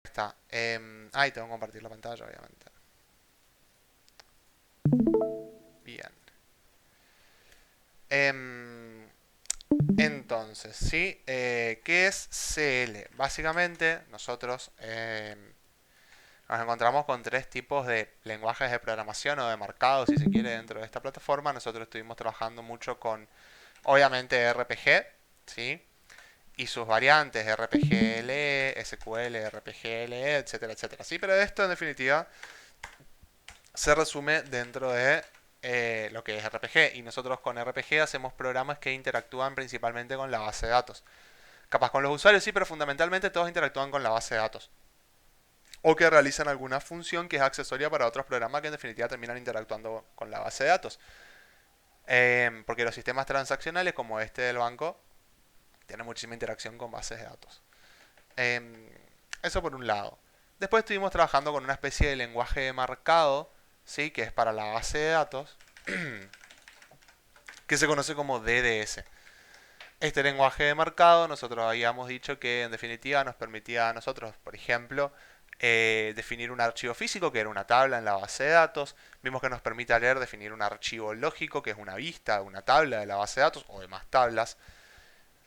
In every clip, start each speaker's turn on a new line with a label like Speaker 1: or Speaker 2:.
Speaker 1: está. Ahí tengo que compartir la pantalla, obviamente. Bien. Em, entonces, ¿sí? ¿Qué es CL? Básicamente, nosotros nos encontramos con tres tipos de lenguajes de programación o de marcado, si se quiere, dentro de esta plataforma. Nosotros estuvimos trabajando mucho con, obviamente, RPG, ¿sí? Y sus variantes, RPGLE, SQL, RPGLE, etcétera, etcétera. Sí, pero esto en definitiva se resume dentro de lo que es RPG. Y nosotros con RPG hacemos programas que interactúan principalmente con la base de datos. Capaz con los usuarios sí, pero fundamentalmente todos interactúan con la base de datos. O que realizan alguna función que es accesoria para otros programas que en definitiva terminan interactuando con la base de datos. Porque los sistemas transaccionales como este del banco tienen muchísima interacción con bases de datos. Eh, Eso por un lado. Después estuvimos trabajando con una especie de lenguaje de marcado, ¿sí? Que es para la base de datos, que se conoce como DDS. Este lenguaje de marcado, nosotros habíamos dicho que en definitiva nos permitía a nosotros, por ejemplo, definir un archivo físico, que era una tabla en la base de datos. Vimos que nos permite leer definir un archivo lógico, que es una vista, una tabla de la base de datos o demás tablas.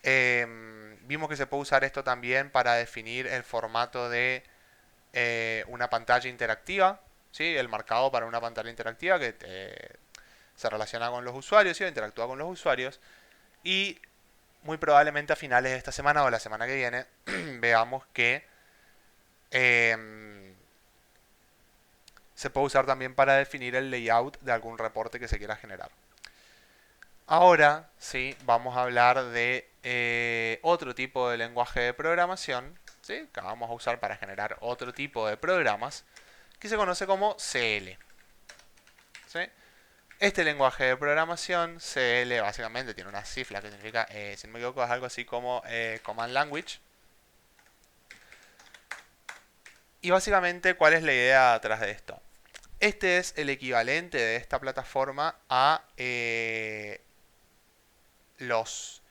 Speaker 1: Vimos que se puede usar esto también para definir el formato de una pantalla interactiva, ¿sí? El marcado para una pantalla interactiva que se relaciona con los usuarios, ¿sí? Interactúa con los usuarios. Y muy probablemente a finales de esta semana o la semana que viene veamos que eh, se puede usar también para definir el layout de algún reporte que se quiera generar. Ahora sí, vamos a hablar de otro tipo de lenguaje de programación, ¿sí? Que vamos a usar para generar otro tipo de programas, que se conoce como CL. ¿Sí? Este lenguaje de programación, CL, básicamente tiene una cifra que significa, si no me equivoco, es algo así como Command Language. Y básicamente, ¿cuál es la idea detrás de esto? Este es el equivalente de esta plataforma a los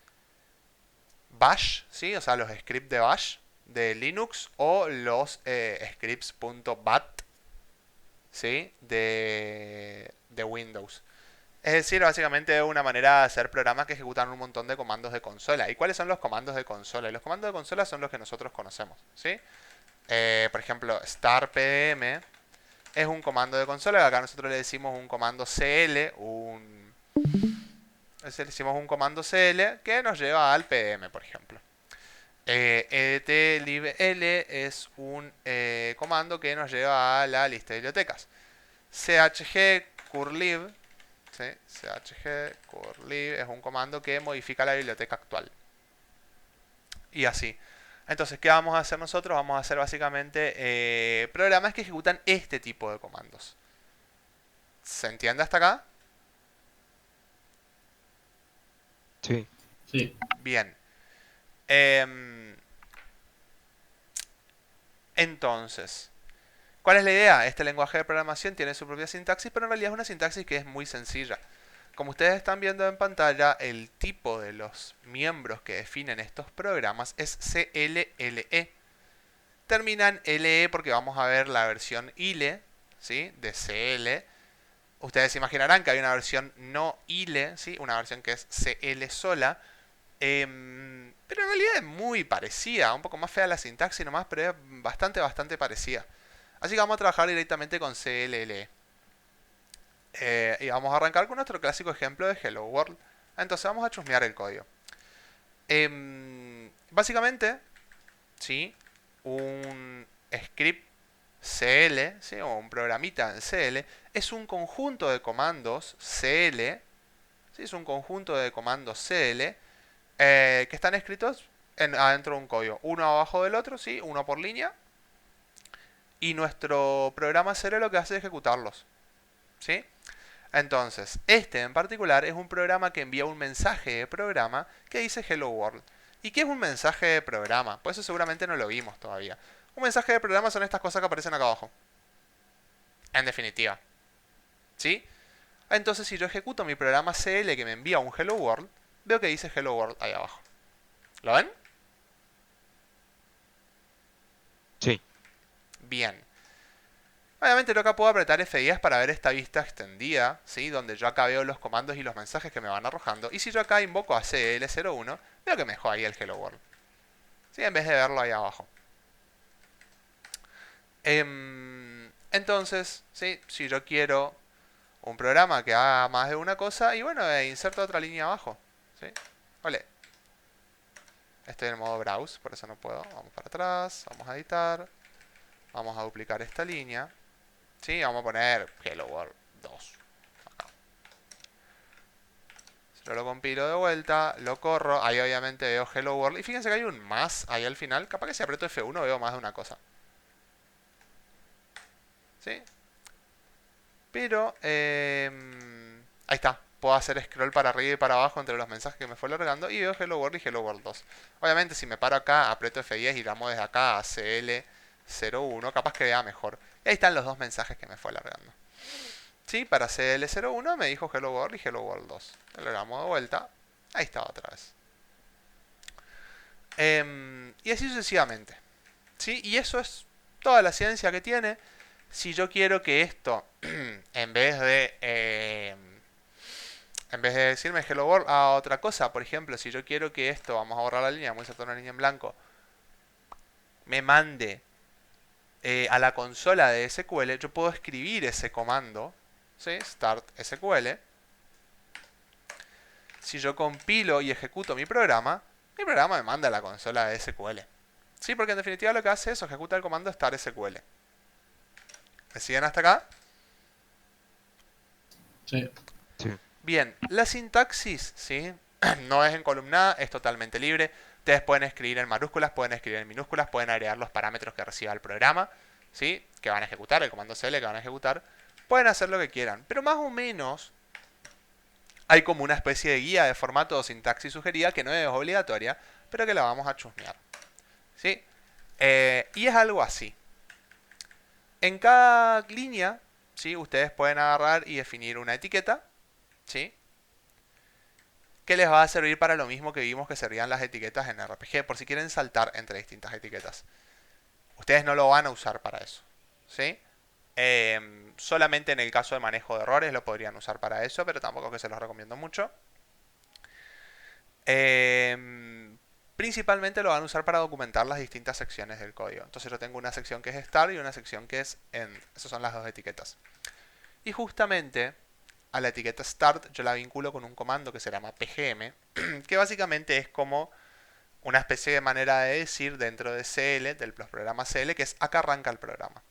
Speaker 1: Bash, ¿sí? O sea, los scripts de Bash de Linux o los scripts.bat, ¿sí? De Windows. Es decir, básicamente es una manera de hacer programas que ejecutan un montón de comandos de consola. ¿Y cuáles son los comandos de consola? Y los comandos de consola son los que nosotros conocemos, ¿sí? Por ejemplo, startpm es un comando de consola, que acá nosotros le decimos un comando CL, le decimos un comando CL que nos lleva al pdm, por ejemplo. edtlibl es un comando que nos lleva a la lista de bibliotecas. chg curlib, ¿sí? chg curlib es un comando que modifica la biblioteca actual. Y así. Entonces, ¿qué vamos a hacer nosotros? Vamos a hacer básicamente programas que ejecutan este tipo de comandos. ¿Se entiende hasta acá?
Speaker 2: Sí.
Speaker 3: Sí,
Speaker 1: Bien. Em, entonces, ¿cuál es la idea? Este lenguaje de programación tiene su propia sintaxis, pero en realidad es una sintaxis que es muy sencilla. Como ustedes están viendo en pantalla, el tipo de los miembros que definen estos programas es CLLE. Terminan LE porque vamos a ver la versión ILE, ¿sí? De CL. Ustedes se imaginarán que hay una versión no ILE, ¿sí? Una versión que es CL sola. Pero en realidad es muy parecida, un poco más fea la sintaxis nomás, pero es bastante, bastante parecida. Así que vamos a trabajar directamente con CLL. Y vamos a arrancar con nuestro clásico ejemplo de Hello World. Entonces vamos a chusmear el código. Básicamente, ¿sí? Un script CL, ¿sí? O un programita en CL, es un conjunto de comandos CL, ¿sí? Es un conjunto de comandos CL que están escritos adentro de un código, uno abajo del otro, ¿sí? Uno por línea, y nuestro programa CL lo que hace es ejecutarlos, ¿sí? Entonces, este en particular es un programa que envía un mensaje de programa que dice Hello World. ¿Y qué es un mensaje de programa? Pues eso seguramente no lo vimos todavía. Un mensaje de programa son estas cosas que aparecen acá abajo. En definitiva. ¿Sí? Entonces, si yo ejecuto mi programa CL que me envía un Hello World, veo que dice Hello World ahí abajo. ¿Lo ven?
Speaker 2: Sí.
Speaker 1: Bien. Obviamente yo acá puedo apretar F10 para ver esta vista extendida, ¿sí? Donde yo acá veo los comandos y los mensajes que me van arrojando. Y si yo acá invoco a CL01, veo que me dejó ahí el Hello World. ¿Sí? En vez de verlo ahí abajo. Entonces, ¿sí? Si yo quiero un programa que haga más de una cosa, y bueno, inserto otra línea abajo. ¿Sí? Ole. Estoy en modo browse, por eso no puedo. Vamos para atrás, vamos a editar. Vamos a duplicar esta línea. ¿Sí? Vamos a poner Hello World 2. Acá. Si yo lo compilo de vuelta, lo corro. Ahí obviamente veo Hello World. Y fíjense que hay un más ahí al final. Capaz que si aprieto F1 veo más de una cosa. ¿Sí? Pero, ahí está. Puedo hacer scroll para arriba y para abajo entre los mensajes que me fue largando y veo Hello World y Hello World 2. Obviamente si me paro acá, aprieto F10 y damos desde acá a CL01, capaz que vea mejor. Y ahí están los dos mensajes que me fue largando. Sí, para CL01 me dijo Hello World y Hello World 2. Le damos de vuelta. Ahí estaba otra vez. Y así sucesivamente. ¿Sí? Y eso es toda la ciencia que tiene. Si yo quiero que esto, en vez de decirme Hello World, a otra cosa, por ejemplo, si yo quiero que esto, vamos a borrar la línea, vamos a insertar una línea en blanco, me mande a la consola de SQL, yo puedo escribir ese comando, ¿sí? Start SQL. Si yo compilo y ejecuto mi programa me manda a la consola de SQL. Sí, porque en definitiva lo que hace es ejecuta el comando start SQL. ¿Me siguen hasta acá?
Speaker 3: Sí.
Speaker 2: Sí.
Speaker 1: Bien, la sintaxis, ¿sí? No es en columnada, es totalmente libre. Ustedes pueden escribir en mayúsculas, pueden escribir en minúsculas, pueden agregar los parámetros que reciba el programa, ¿sí? Que van a ejecutar, el comando CL que van a ejecutar. Pueden hacer lo que quieran, pero más o menos hay como una especie de guía de formato o sintaxis sugerida que no es obligatoria, pero que la vamos a chusmear, ¿sí? Y es algo así. En cada línea, ¿sí? Ustedes pueden agarrar y definir una etiqueta, ¿sí? Que les va a servir para lo mismo que vimos que servían las etiquetas en RPG, por si quieren saltar entre distintas etiquetas. Ustedes no lo van a usar para eso, ¿sí? Solamente en el caso de manejo de errores lo podrían usar para eso, pero tampoco es que se los recomiendo mucho. Principalmente lo van a usar para documentar las distintas secciones del código. Entonces yo tengo una sección que es start y una sección que es end. Esas son las dos etiquetas. Y justamente a la etiqueta start yo la vinculo con un comando que se llama pgm, que básicamente es como una especie de manera de decir dentro de CL, del programa CL, que es acá arranca el programa.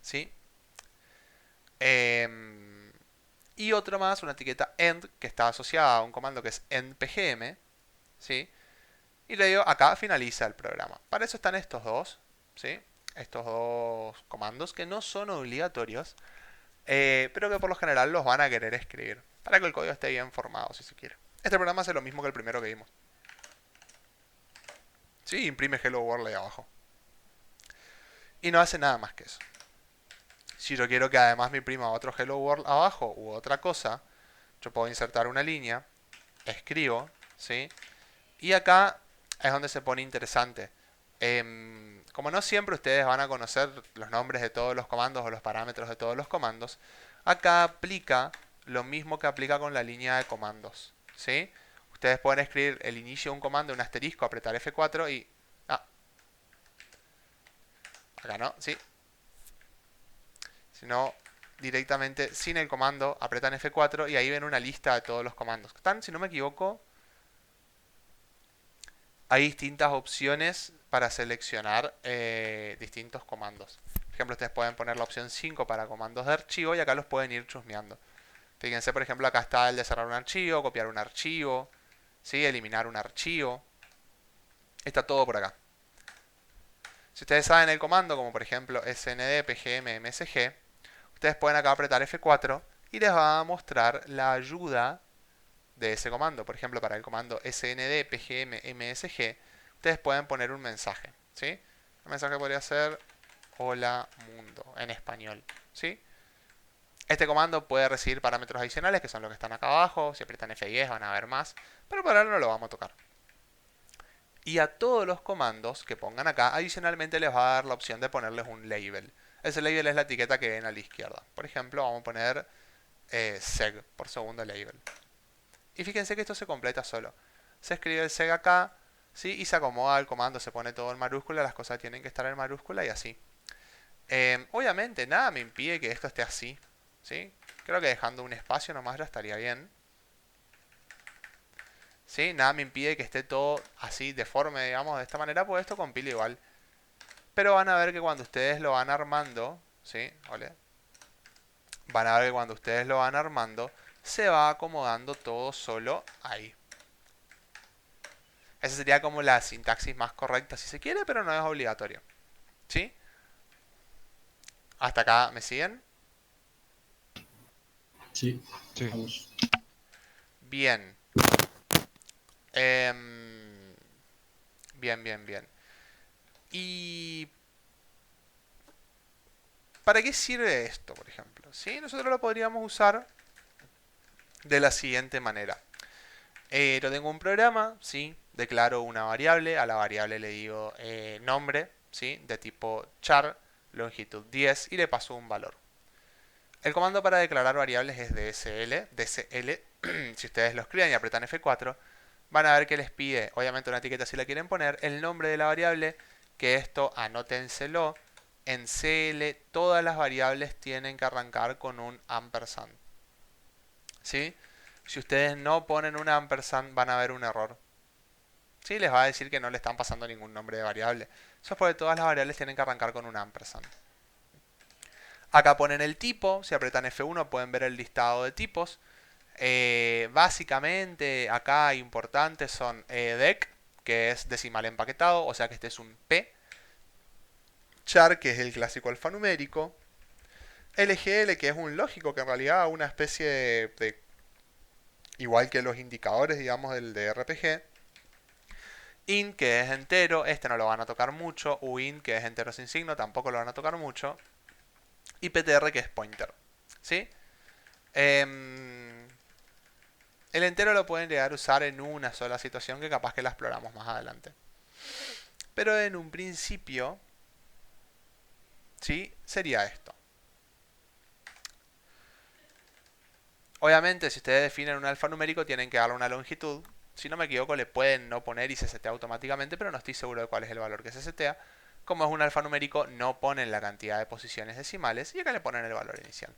Speaker 1: ¿Sí? Y otro más, una etiqueta end, que está asociada a un comando que es endpgm, ¿sí? Y le digo, acá finaliza el programa. Para eso están estos dos, ¿sí? Estos dos comandos que no son obligatorios, pero que por lo general los van a querer escribir, para que el código esté bien formado, si se quiere. Este programa hace lo mismo que el primero que vimos. Sí, imprime Hello World ahí abajo. Y no hace nada más que eso. Si yo quiero que además me imprima otro Hello World abajo u otra cosa, yo puedo insertar una línea, escribo, ¿sí? Y acá es donde se pone interesante. Como no siempre ustedes van a conocer los nombres de todos los comandos o los parámetros de todos los comandos, acá aplica lo mismo que aplica con la línea de comandos, ¿sí? Ustedes pueden escribir el inicio de un comando, un asterisco, apretar F4 y... acá no, ¿sí? Sino directamente sin el comando, apretan F4 y ahí ven una lista de todos los comandos. Están, si no me equivoco, hay distintas opciones para seleccionar distintos comandos. Por ejemplo, ustedes pueden poner la opción 5 para comandos de archivo y acá los pueden ir chusmeando. Fíjense, por ejemplo, acá está el de cerrar un archivo, copiar un archivo, ¿sí? Eliminar un archivo. Está todo por acá. Si ustedes saben el comando, como por ejemplo snd pgm msg, ustedes pueden acá apretar F4 y les va a mostrar la ayuda de ese comando. Por ejemplo, para el comando snd pgm msg, ustedes pueden poner un mensaje, ¿sí? El mensaje podría ser hola mundo en español, ¿sí? Este comando puede recibir parámetros adicionales que son los que están acá abajo. Si aprietan F10 van a ver más, pero por ahora no lo vamos a tocar. Y a todos los comandos que pongan acá, adicionalmente les va a dar la opción de ponerles un label. Ese label es la etiqueta que ven a la izquierda. Por ejemplo, vamos a poner seg por segundo label. Y fíjense que esto se completa solo. Se escribe el seg acá, ¿sí? Y se acomoda el comando, se pone todo en mayúscula, las cosas tienen que estar en mayúscula y así. Obviamente nada me impide que esto esté así, ¿sí? Creo que dejando un espacio nomás ya estaría bien. ¿Sí? Nada me impide que esté todo así, deforme, digamos, de esta manera, pues esto compila igual. Pero van a ver que cuando ustedes lo van armando, ¿sí? ¿Ole? Van a ver que cuando ustedes lo van armando, se va acomodando todo solo ahí. Esa sería como la sintaxis más correcta si se quiere, pero no es obligatorio. ¿Sí? ¿Hasta acá me siguen?
Speaker 3: Sí,
Speaker 2: Sí.
Speaker 3: vamos.
Speaker 1: Bien. Bien, bien, bien. ¿Y para qué sirve esto, por ejemplo? ¿Sí? Nosotros lo podríamos usar de la siguiente manera. Yo tengo un programa, ¿sí? Declaro una variable, a la variable le digo nombre, ¿sí? De tipo char, longitud 10 y le paso un valor. El comando para declarar variables es DSL. Si ustedes lo escriben y apretan F4, van a ver que les pide, obviamente una etiqueta si la quieren poner, el nombre de la variable, que esto anótenselo. En CL todas las variables tienen que arrancar con un ampersand. ¿Sí? Si ustedes no ponen un ampersand van a ver un error. ¿Sí? Les va a decir que no le están pasando ningún nombre de variable. Eso es porque todas las variables tienen que arrancar con un ampersand. Acá ponen el tipo, si apretan F1 pueden ver el listado de tipos. Básicamente acá importantes son dec, que es decimal empaquetado, o sea que este es un P. Char, que es el clásico alfanumérico. LGL, que es un lógico, que en realidad es una especie de igual que los indicadores, digamos, del de RPG. Int, que es entero, este no lo van a tocar mucho. Uint, que es entero sin signo, tampoco lo van a tocar mucho. Y ptr, que es pointer. ¿Sí? El entero lo pueden llegar a usar en una sola situación que capaz que la exploramos más adelante. Pero en un principio, ¿sí? Sería esto. Obviamente, si ustedes definen un alfanumérico, tienen que darle una longitud. Si no me equivoco, le pueden no poner y se setea automáticamente, pero no estoy seguro de cuál es el valor que se setea. Como es un alfanumérico, no ponen la cantidad de posiciones decimales y acá le ponen el valor inicial.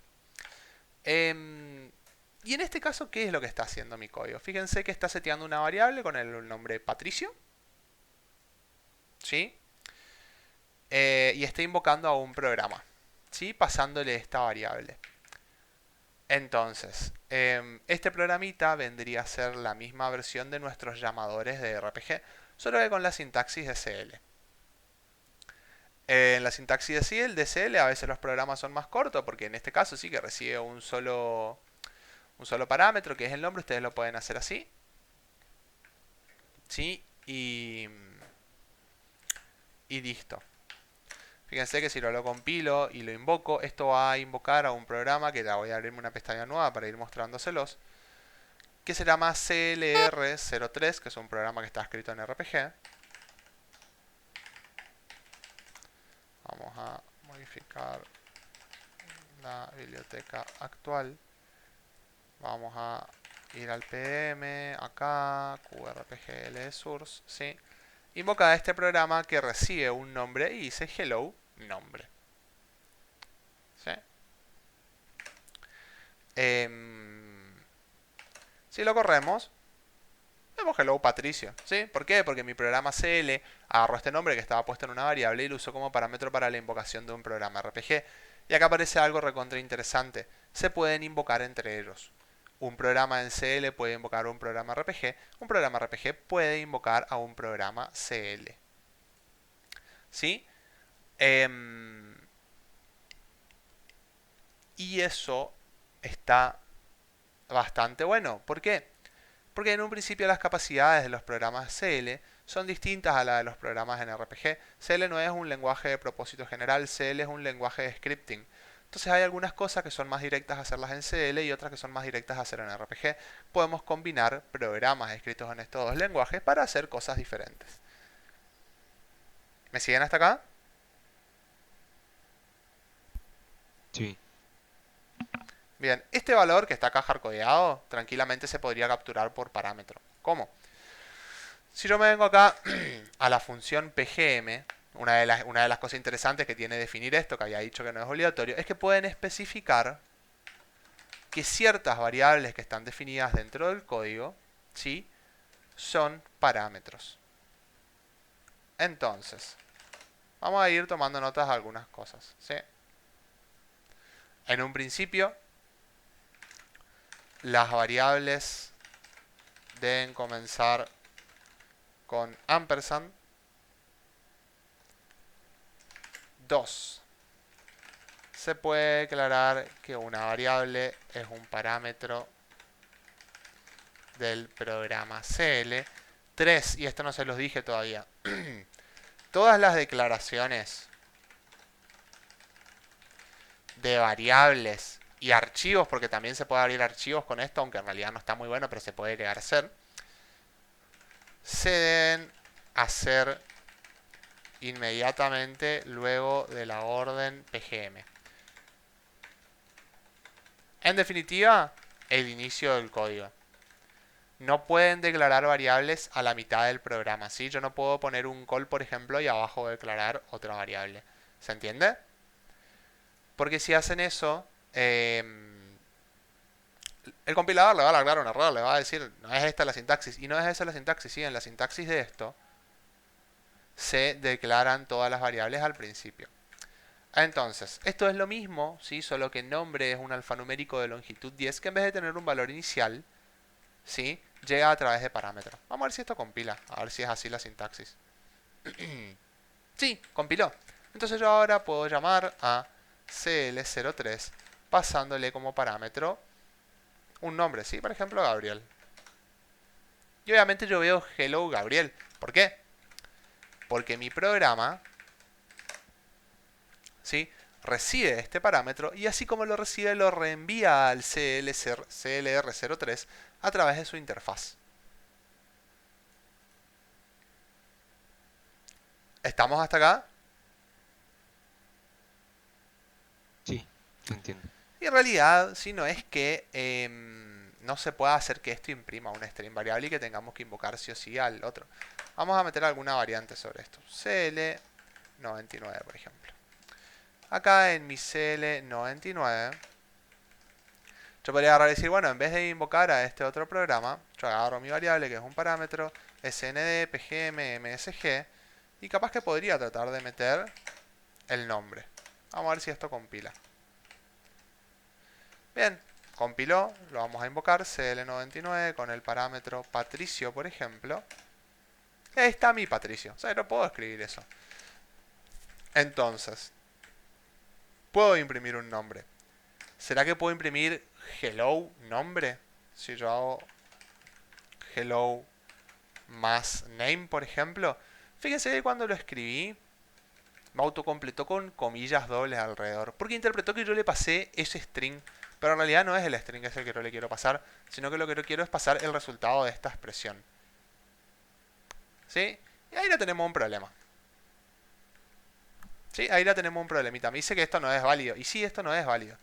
Speaker 1: Y en este caso, ¿qué es lo que está haciendo mi código? Fíjense que está seteando una variable con el nombre Patricio. ¿Sí? Y está invocando a un programa. ¿Sí? Pasándole esta variable. Entonces, este programita vendría a ser la misma versión de nuestros llamadores de RPG, solo que con la sintaxis de CL. En la sintaxis de CL a veces los programas son más cortos, porque en este caso sí que recibe un solo parámetro, que es el nombre, ustedes lo pueden hacer así. ¿Sí? Y listo. Fíjense que si lo compilo y lo invoco, esto va a invocar a un programa, que ya voy a abrirme una pestaña nueva para ir mostrándoselos, que se llama CLR03, que es un programa que está escrito en RPG. Vamos a modificar la biblioteca actual. Vamos a ir al PM, acá, QRPGL source, ¿sí? Invoca a este programa que recibe un nombre y dice hello, nombre. ¿Sí? Si lo corremos, vemos hello Patricio. ¿Sí? ¿Por qué? Porque mi programa CL agarró este nombre que estaba puesto en una variable y lo usó como parámetro para la invocación de un programa RPG. Y acá aparece algo recontra interesante. Se pueden invocar entre ellos. Un programa en CL puede invocar a un programa RPG. Un programa RPG puede invocar a un programa CL. ¿Sí? Y eso está bastante bueno. ¿Por qué? Porque en un principio las capacidades de los programas CL son distintas a las de los programas en RPG. CL no es un lenguaje de propósito general, CL es un lenguaje de scripting. Entonces hay algunas cosas que son más directas a hacerlas en CL y otras que son más directas a hacer en RPG. Podemos combinar programas escritos en estos dos lenguajes para hacer cosas diferentes. ¿Me siguen hasta acá?
Speaker 2: Sí.
Speaker 1: Bien, este valor que está acá hardcodeado, tranquilamente se podría capturar por parámetro. ¿Cómo? Si yo me vengo acá a la función pgm, una de las cosas interesantes que tiene definir esto, que había dicho que no es obligatorio, es que pueden especificar que ciertas variables que están definidas dentro del código, ¿sí?, son parámetros. Entonces, vamos a ir tomando notas de algunas cosas, ¿sí? En un principio, las variables deben comenzar con ampersand. 2. Se puede declarar que una variable es un parámetro del programa CL. 3, y esto no se los dije todavía. Todas las declaraciones de variables y archivos, porque también se puede abrir archivos con esto, aunque en realidad no está muy bueno, pero se puede llegar a hacer, se deben hacer inmediatamente luego de la orden pgm. En definitiva, el inicio del código. No pueden declarar variables a la mitad del programa, ¿sí? Yo no puedo poner un call, por ejemplo, y abajo declarar otra variable. ¿Se entiende? Porque si hacen eso, el compilador le va a largar un error, le va a decir, no es esta la sintaxis. Y no es esa la sintaxis, ¿sí? En la sintaxis de esto se declaran todas las variables al principio. Entonces, esto es lo mismo, ¿sí? Solo que nombre es un alfanumérico de longitud 10 que en vez de tener un valor inicial, ¿sí?, llega a través de parámetros. Vamos a ver si esto compila, a ver si es así la sintaxis. Sí, compiló. Entonces yo ahora puedo llamar a cl03 pasándole como parámetro un nombre, ¿sí? Por ejemplo, Gabriel. Y obviamente yo veo hello Gabriel. ¿Por qué? Porque mi programa, ¿sí?, recibe este parámetro y así como lo recibe lo reenvía al CLR03 a través de su interfaz. ¿Estamos hasta acá?
Speaker 2: Sí, entiendo.
Speaker 1: Y en realidad, si no es que no se pueda hacer que esto imprima un string variable y que tengamos que invocar sí o sí al otro. Vamos a meter alguna variante sobre esto. CL99, por ejemplo. Acá en mi CL99, yo podría agarrar y decir, bueno, en vez de invocar a este otro programa, yo agarro mi variable que es un parámetro, snd, pgm, msg, y capaz que podría tratar de meter el nombre. Vamos a ver si esto compila. Bien, compiló, lo vamos a invocar, cl99 con el parámetro Patricio, por ejemplo. Y ahí está mi Patricio, o sea, no puedo escribir eso. Entonces, puedo imprimir un nombre. ¿Será que puedo imprimir hello nombre? Si yo hago hello más name, por ejemplo. Fíjense que cuando lo escribí, me autocompletó con comillas dobles alrededor. Porque interpretó que yo le pasé ese string. Pero en realidad no es el string ese que yo le quiero pasar, sino que lo que yo quiero es pasar el resultado de esta expresión. ¿Sí? Y ahí ya tenemos un problema. ¿Sí? Ahí ya tenemos un problemita. Me dice que esto no es válido. Y sí, esto no es válido.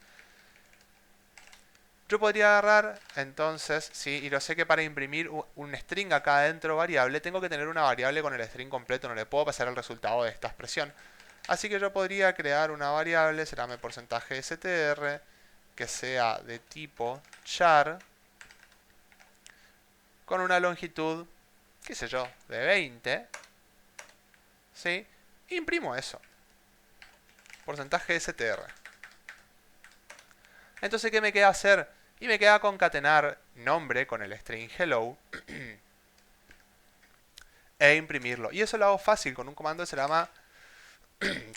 Speaker 1: Yo podría agarrar, entonces, ¿sí? Y lo sé que para imprimir un string acá adentro variable, tengo que tener una variable con el string completo. No le puedo pasar el resultado de esta expresión. Así que yo podría crear una variable, será mi porcentaje str, que sea de tipo char, con una longitud, qué sé yo, de 20. ¿Sí? Imprimo eso. Porcentaje str. Entonces, ¿qué me queda hacer? Y me queda concatenar nombre con el string hello e imprimirlo. Y eso lo hago fácil con un comando que se llama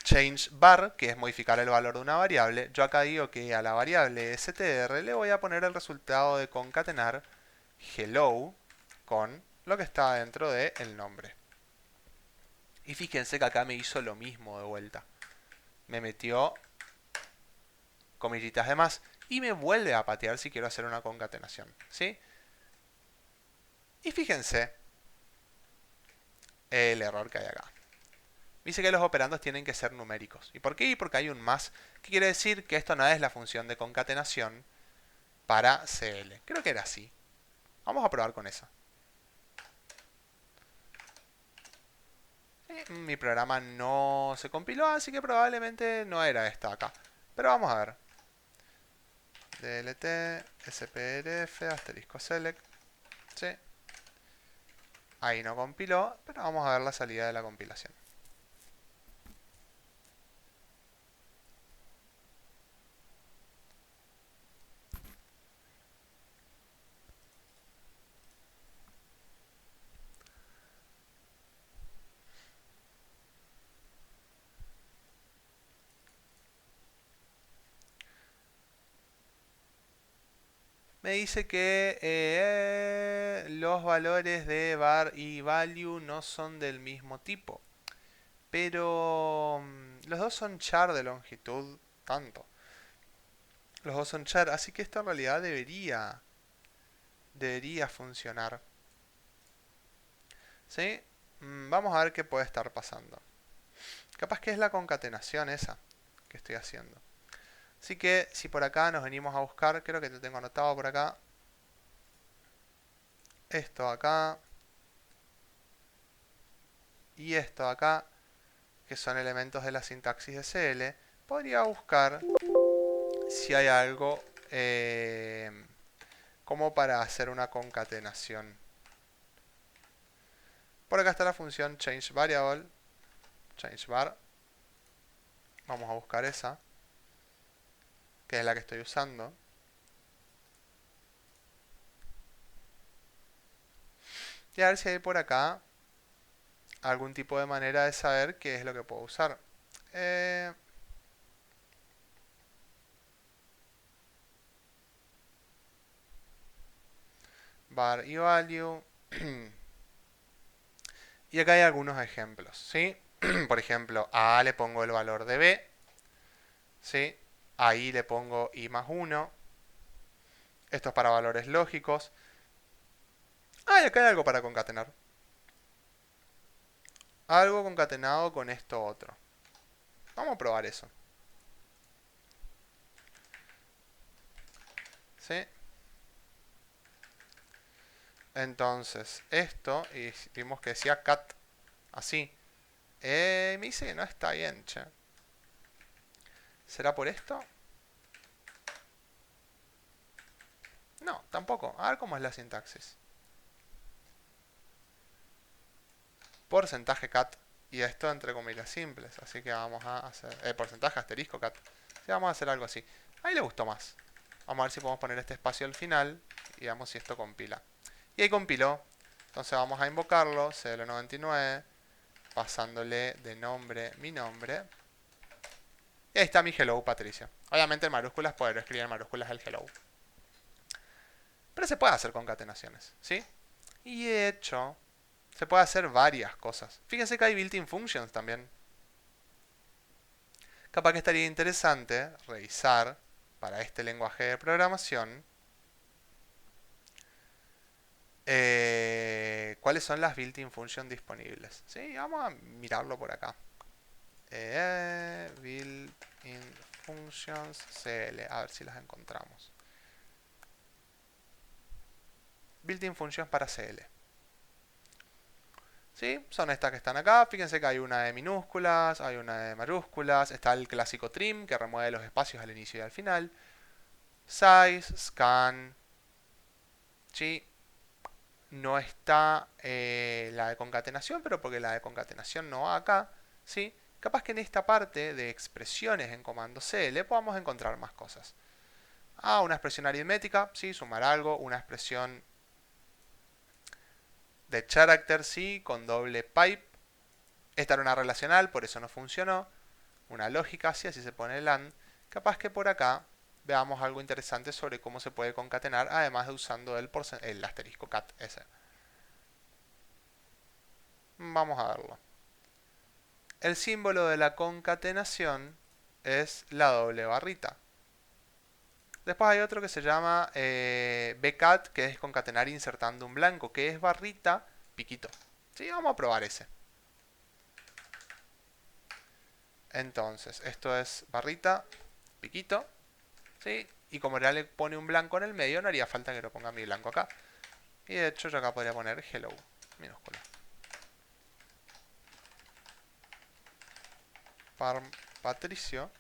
Speaker 1: change var, que es modificar el valor de una variable. Yo acá digo que a la variable str le voy a poner el resultado de concatenar hello con lo que está dentro del nombre. Y fíjense que acá me hizo lo mismo de vuelta. Me metió comillitas de más y me vuelve a patear si quiero hacer una concatenación. ¿Sí? Y fíjense el error que hay acá. dice que los operandos tienen que ser numéricos. ¿Y por qué? Y porque hay un más. ¿Qué quiere decir? Que esto no es la función de concatenación para CL. Creo que era así. Vamos a probar con esa. Mi programa no se compiló, así que probablemente no era esta acá. Pero vamos a ver. DLT, SPRF, asterisco select. Sí. Ahí no compiló, pero vamos a ver la salida de la compilación. Me dice que los valores de var y value no son del mismo tipo. Pero los dos son char de longitud tanto. Los dos son char, así que esto en realidad debería funcionar. ¿Sí? Vamos a ver qué puede estar pasando. Capaz que es la concatenación esa que estoy haciendo. Así que si por acá nos venimos a buscar, creo que te tengo anotado por acá. Esto acá. Y esto acá, que son elementos de la sintaxis de CL, podría buscar si hay algo como para hacer una concatenación. Por acá está la función changeVariable, changeVar. Vamos a buscar esa, que es la que estoy usando. Y a ver si hay por acá algún tipo de manera de saber qué es lo que puedo usar. Var y value. Y acá hay algunos ejemplos, ¿sí? Por ejemplo, a A le pongo el valor de B, ¿sí? A I le pongo I más 1. Esto es para valores lógicos. Ah, y acá hay algo para concatenar. Algo concatenado con esto otro. Vamos a probar eso. ¿Sí? Entonces, esto, y vimos que decía cat, así. Me dice que no está bien, che. ¿Será por esto? No, tampoco. A ver cómo es la sintaxis. Porcentaje cat. Y esto entre comillas simples. Así que vamos a hacer... porcentaje asterisco cat. Sí, vamos a hacer algo así. Ahí le gustó más. Vamos a ver si podemos poner este espacio al final. Y veamos si esto compila. Y ahí compiló. Entonces vamos a invocarlo. CL99. Pasándole de nombre mi nombre. Y ahí está mi hello, Patricia. Obviamente en mayúsculas, poder escribir en mayúsculas el hello. Pero se puede hacer concatenaciones, ¿sí? Y de hecho, se puede hacer varias cosas. Fíjense que hay built-in functions también. Capaz que estaría interesante revisar para este lenguaje de programación cuáles son las built-in functions disponibles. ¿Sí? Vamos a mirarlo por acá. Built-in functions CL. A ver si las encontramos. Built-in functions para CL. ¿Sí? Son estas que están acá. Fíjense que hay una de minúsculas, hay una de mayúsculas. Está el clásico trim que remueve los espacios al inicio y al final. Size, scan. ¿Sí? No está la de concatenación, pero porque la de concatenación no va acá. ¿Sí? Capaz que en esta parte de expresiones en comando CL podamos encontrar más cosas. Una expresión aritmética, ¿sí? Sumar algo. Una expresión de character, ¿sí? Con doble pipe. Esta era una relacional, por eso no funcionó. Una lógica, sí, así se pone el AND. Capaz que por acá veamos algo interesante sobre cómo se puede concatenar, además de usando el asterisco cat ese. Vamos a verlo. El símbolo de la concatenación es la doble barrita. Después hay otro que se llama bcat, que es concatenar insertando un blanco, que es barrita, piquito. Sí, vamos a probar ese. Entonces, esto es barrita, piquito, ¿sí? Y como ya le pone un blanco en el medio, no haría falta que lo ponga mi blanco acá. Y de hecho yo acá podría poner hello, minúscula. Patricio.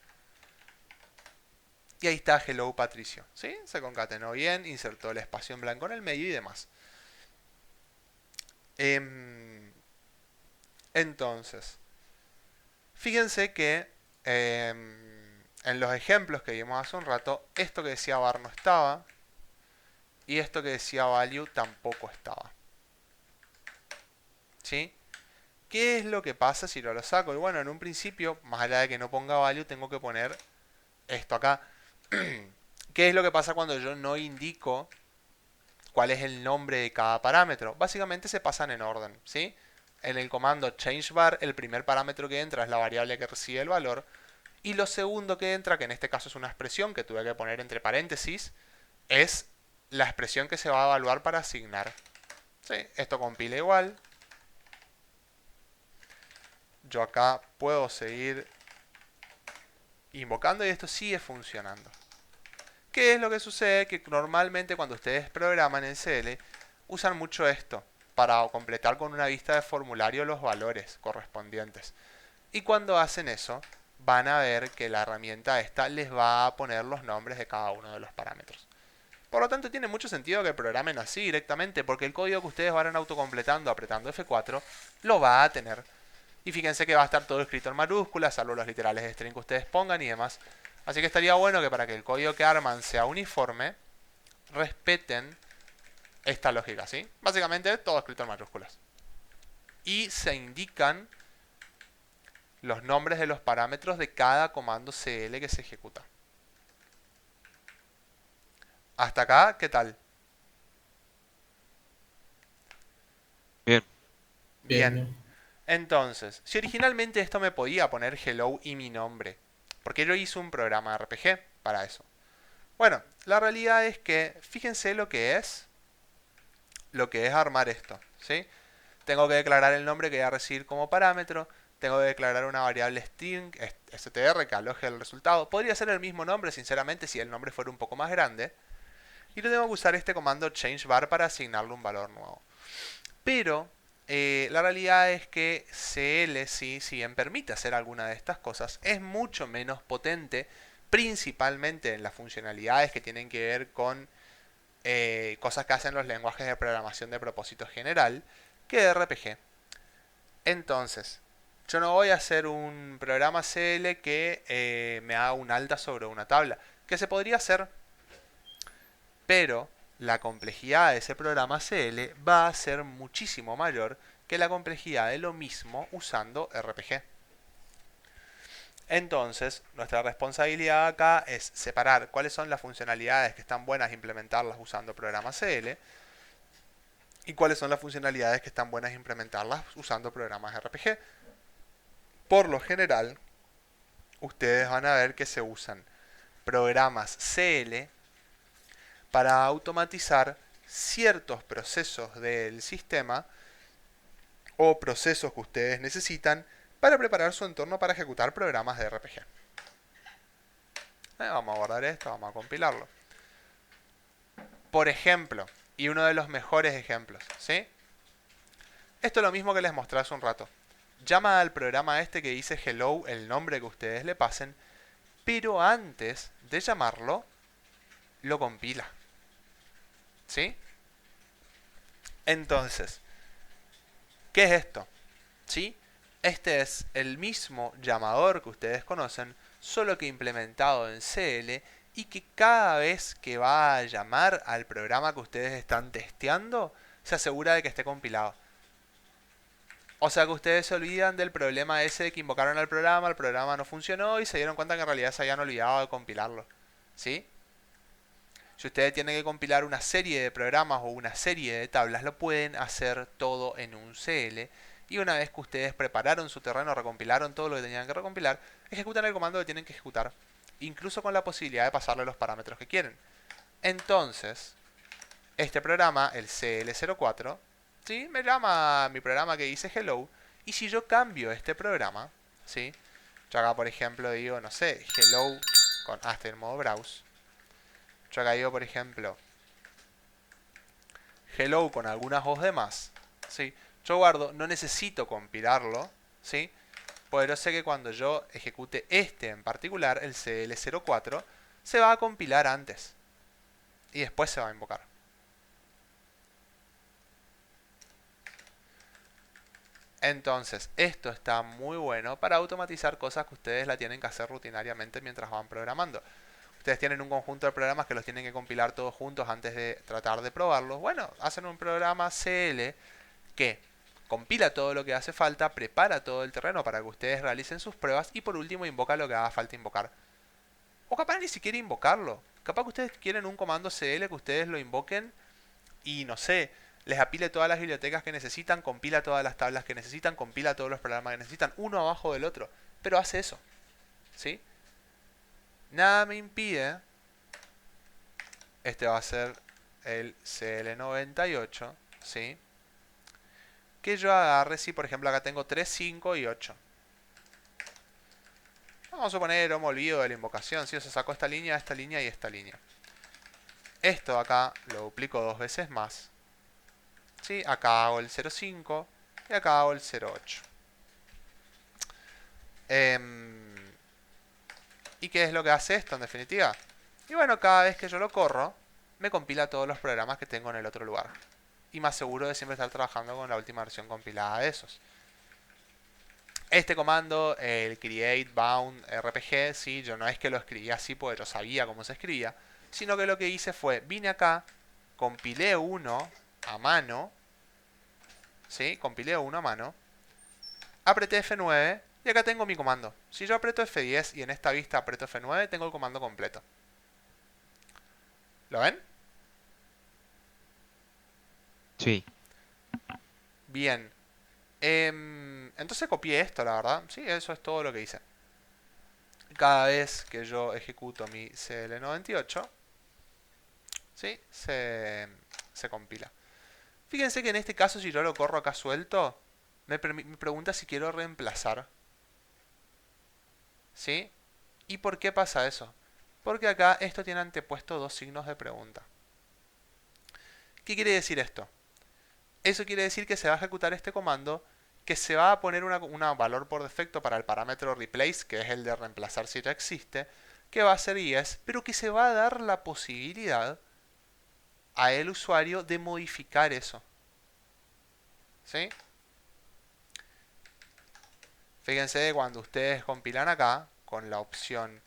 Speaker 1: Y ahí está hello Patricio, ¿sí? Se concatenó bien, insertó el espacio en blanco en el medio y demás. Entonces, fíjense que en los ejemplos que vimos hace un rato, esto que decía var no estaba y esto que decía value tampoco estaba. ¿Sí? ¿Qué es lo que pasa si lo saco? Y bueno, en un principio, más allá de que no ponga value, tengo que poner esto acá. ¿Qué es lo que pasa cuando yo no indico cuál es el nombre de cada parámetro? Básicamente se pasan en orden, ¿sí? En el comando changeVar, el primer parámetro que entra es la variable que recibe el valor. Y lo segundo que entra, que en este caso es una expresión que tuve que poner entre paréntesis, es la expresión que se va a evaluar para asignar. ¿Sí? Esto compila igual. Yo acá puedo seguir invocando y esto sigue funcionando. ¿Qué es lo que sucede? Que normalmente cuando ustedes programan en CL usan mucho esto para completar con una vista de formulario los valores correspondientes. Y cuando hacen eso, van a ver que la herramienta esta les va a poner los nombres de cada uno de los parámetros. Por lo tanto, tiene mucho sentido que programen así directamente, porque el código que ustedes van autocompletando apretando F4 lo va a tener. Y fíjense que va a estar todo escrito en mayúsculas, salvo los literales de string que ustedes pongan y demás. Así que estaría bueno que para que el código que arman sea uniforme, respeten esta lógica, ¿sí? Básicamente todo escrito en mayúsculas. Y se indican los nombres de los parámetros de cada comando CL que se ejecuta. Hasta acá, ¿qué tal?
Speaker 2: Bien.
Speaker 3: Bien,
Speaker 1: Bien.
Speaker 3: bien.
Speaker 1: Entonces, si originalmente esto me podía poner hello y mi nombre, porque yo hice un programa RPG para eso. Bueno, la realidad es que fíjense lo que es armar esto, ¿sí? Tengo que declarar el nombre que voy a recibir como parámetro, tengo que declarar una variable string, str, que aloje el resultado. Podría ser el mismo nombre, sinceramente, si el nombre fuera un poco más grande. Y yo tengo que usar este comando changeVar para asignarle un valor nuevo. Pero la realidad es que CL, sí, si bien permite hacer alguna de estas cosas, es mucho menos potente, principalmente en las funcionalidades que tienen que ver con cosas que hacen los lenguajes de programación de propósito general, que RPG. Entonces, yo no voy a hacer un programa CL que me haga un alta sobre una tabla, que se podría hacer, pero la complejidad de ese programa CL va a ser muchísimo mayor que la complejidad de lo mismo usando RPG. Entonces, nuestra responsabilidad acá es separar cuáles son las funcionalidades que están buenas implementarlas usando programas CL y cuáles son las funcionalidades que están buenas implementarlas usando programas RPG. Por lo general, ustedes van a ver que se usan programas CL para automatizar ciertos procesos del sistema o procesos que ustedes necesitan para preparar su entorno para ejecutar programas de RPG. Vamos a guardar esto, vamos a compilarlo. Por ejemplo, y uno de los mejores ejemplos, ¿sí? Esto es lo mismo que les mostré hace un rato. Llama al programa este que dice hello, el nombre que ustedes le pasen, pero antes de llamarlo, lo compila. ¿Sí? Entonces, ¿qué es esto? ¿Sí? Este es el mismo llamador que ustedes conocen, solo que implementado en CL y que cada vez que va a llamar al programa que ustedes están testeando, se asegura de que esté compilado. O sea que ustedes se olvidan del problema ese de que invocaron al programa, el programa no funcionó y se dieron cuenta que en realidad se habían olvidado de compilarlo. ¿Sí? Si ustedes tienen que compilar una serie de programas o una serie de tablas, lo pueden hacer todo en un CL. Y una vez que ustedes prepararon su terreno, recompilaron todo lo que tenían que recompilar, ejecutan el comando que tienen que ejecutar, incluso con la posibilidad de pasarle los parámetros que quieren. Entonces, este programa, el CL04, ¿sí? Me llama mi programa que dice hello, y si yo cambio este programa, ¿sí? Yo acá, por ejemplo, digo, no sé, hello con hasta en modo browse. Yo acá digo, por ejemplo, hello con algunas os de más. ¿Sí? Yo guardo, no necesito compilarlo. ¿Sí? Pero sé que cuando yo ejecute este en particular, el CL04, se va a compilar antes. Y después se va a invocar. Entonces, esto está muy bueno para automatizar cosas que ustedes la tienen que hacer rutinariamente mientras van programando. Ustedes tienen un conjunto de programas que los tienen que compilar todos juntos antes de tratar de probarlos. Bueno, hacen un programa CL que compila todo lo que hace falta, prepara todo el terreno para que ustedes realicen sus pruebas y por último invoca lo que haga falta invocar. O capaz ni siquiera invocarlo. Capaz que ustedes quieren un comando CL que ustedes lo invoquen y no sé, les apile todas las bibliotecas que necesitan, compila todas las tablas que necesitan, compila todos los programas que necesitan, uno abajo del otro. Pero hace eso. ¿Sí? Nada me impide. Este va a ser el CL98. ¿Sí? Que yo agarre, si por ejemplo acá tengo 3, 5 y 8. Vamos a suponer, me olvido de la invocación. Si yo saco esta línea y esta línea. Esto acá lo duplico dos veces más. ¿Sí? Acá hago el 0,5 y acá hago el 0,8. ¿Y qué es lo que hace esto en definitiva? Y bueno, cada vez que yo lo corro, me compila todos los programas que tengo en el otro lugar. Y me aseguro de siempre estar trabajando con la última versión compilada de esos. Este comando, el create bound rpg, ¿sí? Yo no es que lo escribí así porque yo sabía cómo se escribía, sino que lo que hice fue, vine acá, compilé uno a mano, ¿sí? Compilé uno a mano, apreté F9 y acá tengo mi comando. Si yo aprieto F10 y en esta vista aprieto F9, tengo el comando completo. ¿Lo ven?
Speaker 2: Sí.
Speaker 1: Bien. Entonces copié esto, la verdad. Sí, eso es todo lo que hice. Cada vez que yo ejecuto mi CL98, ¿sí? Se compila. Fíjense que en este caso, si yo lo corro acá suelto, me pregunta si quiero reemplazar. ¿Sí? ¿Y por qué pasa eso? Porque acá esto tiene antepuesto dos signos de pregunta. ¿Qué quiere decir esto? Eso quiere decir que se va a ejecutar este comando, que se va a poner una valor por defecto para el parámetro replace, que es el de reemplazar si ya existe, que va a ser yes, pero que se va a dar la posibilidad a el usuario de modificar eso. ¿Sí? Fíjense que cuando ustedes compilan acá, con la opción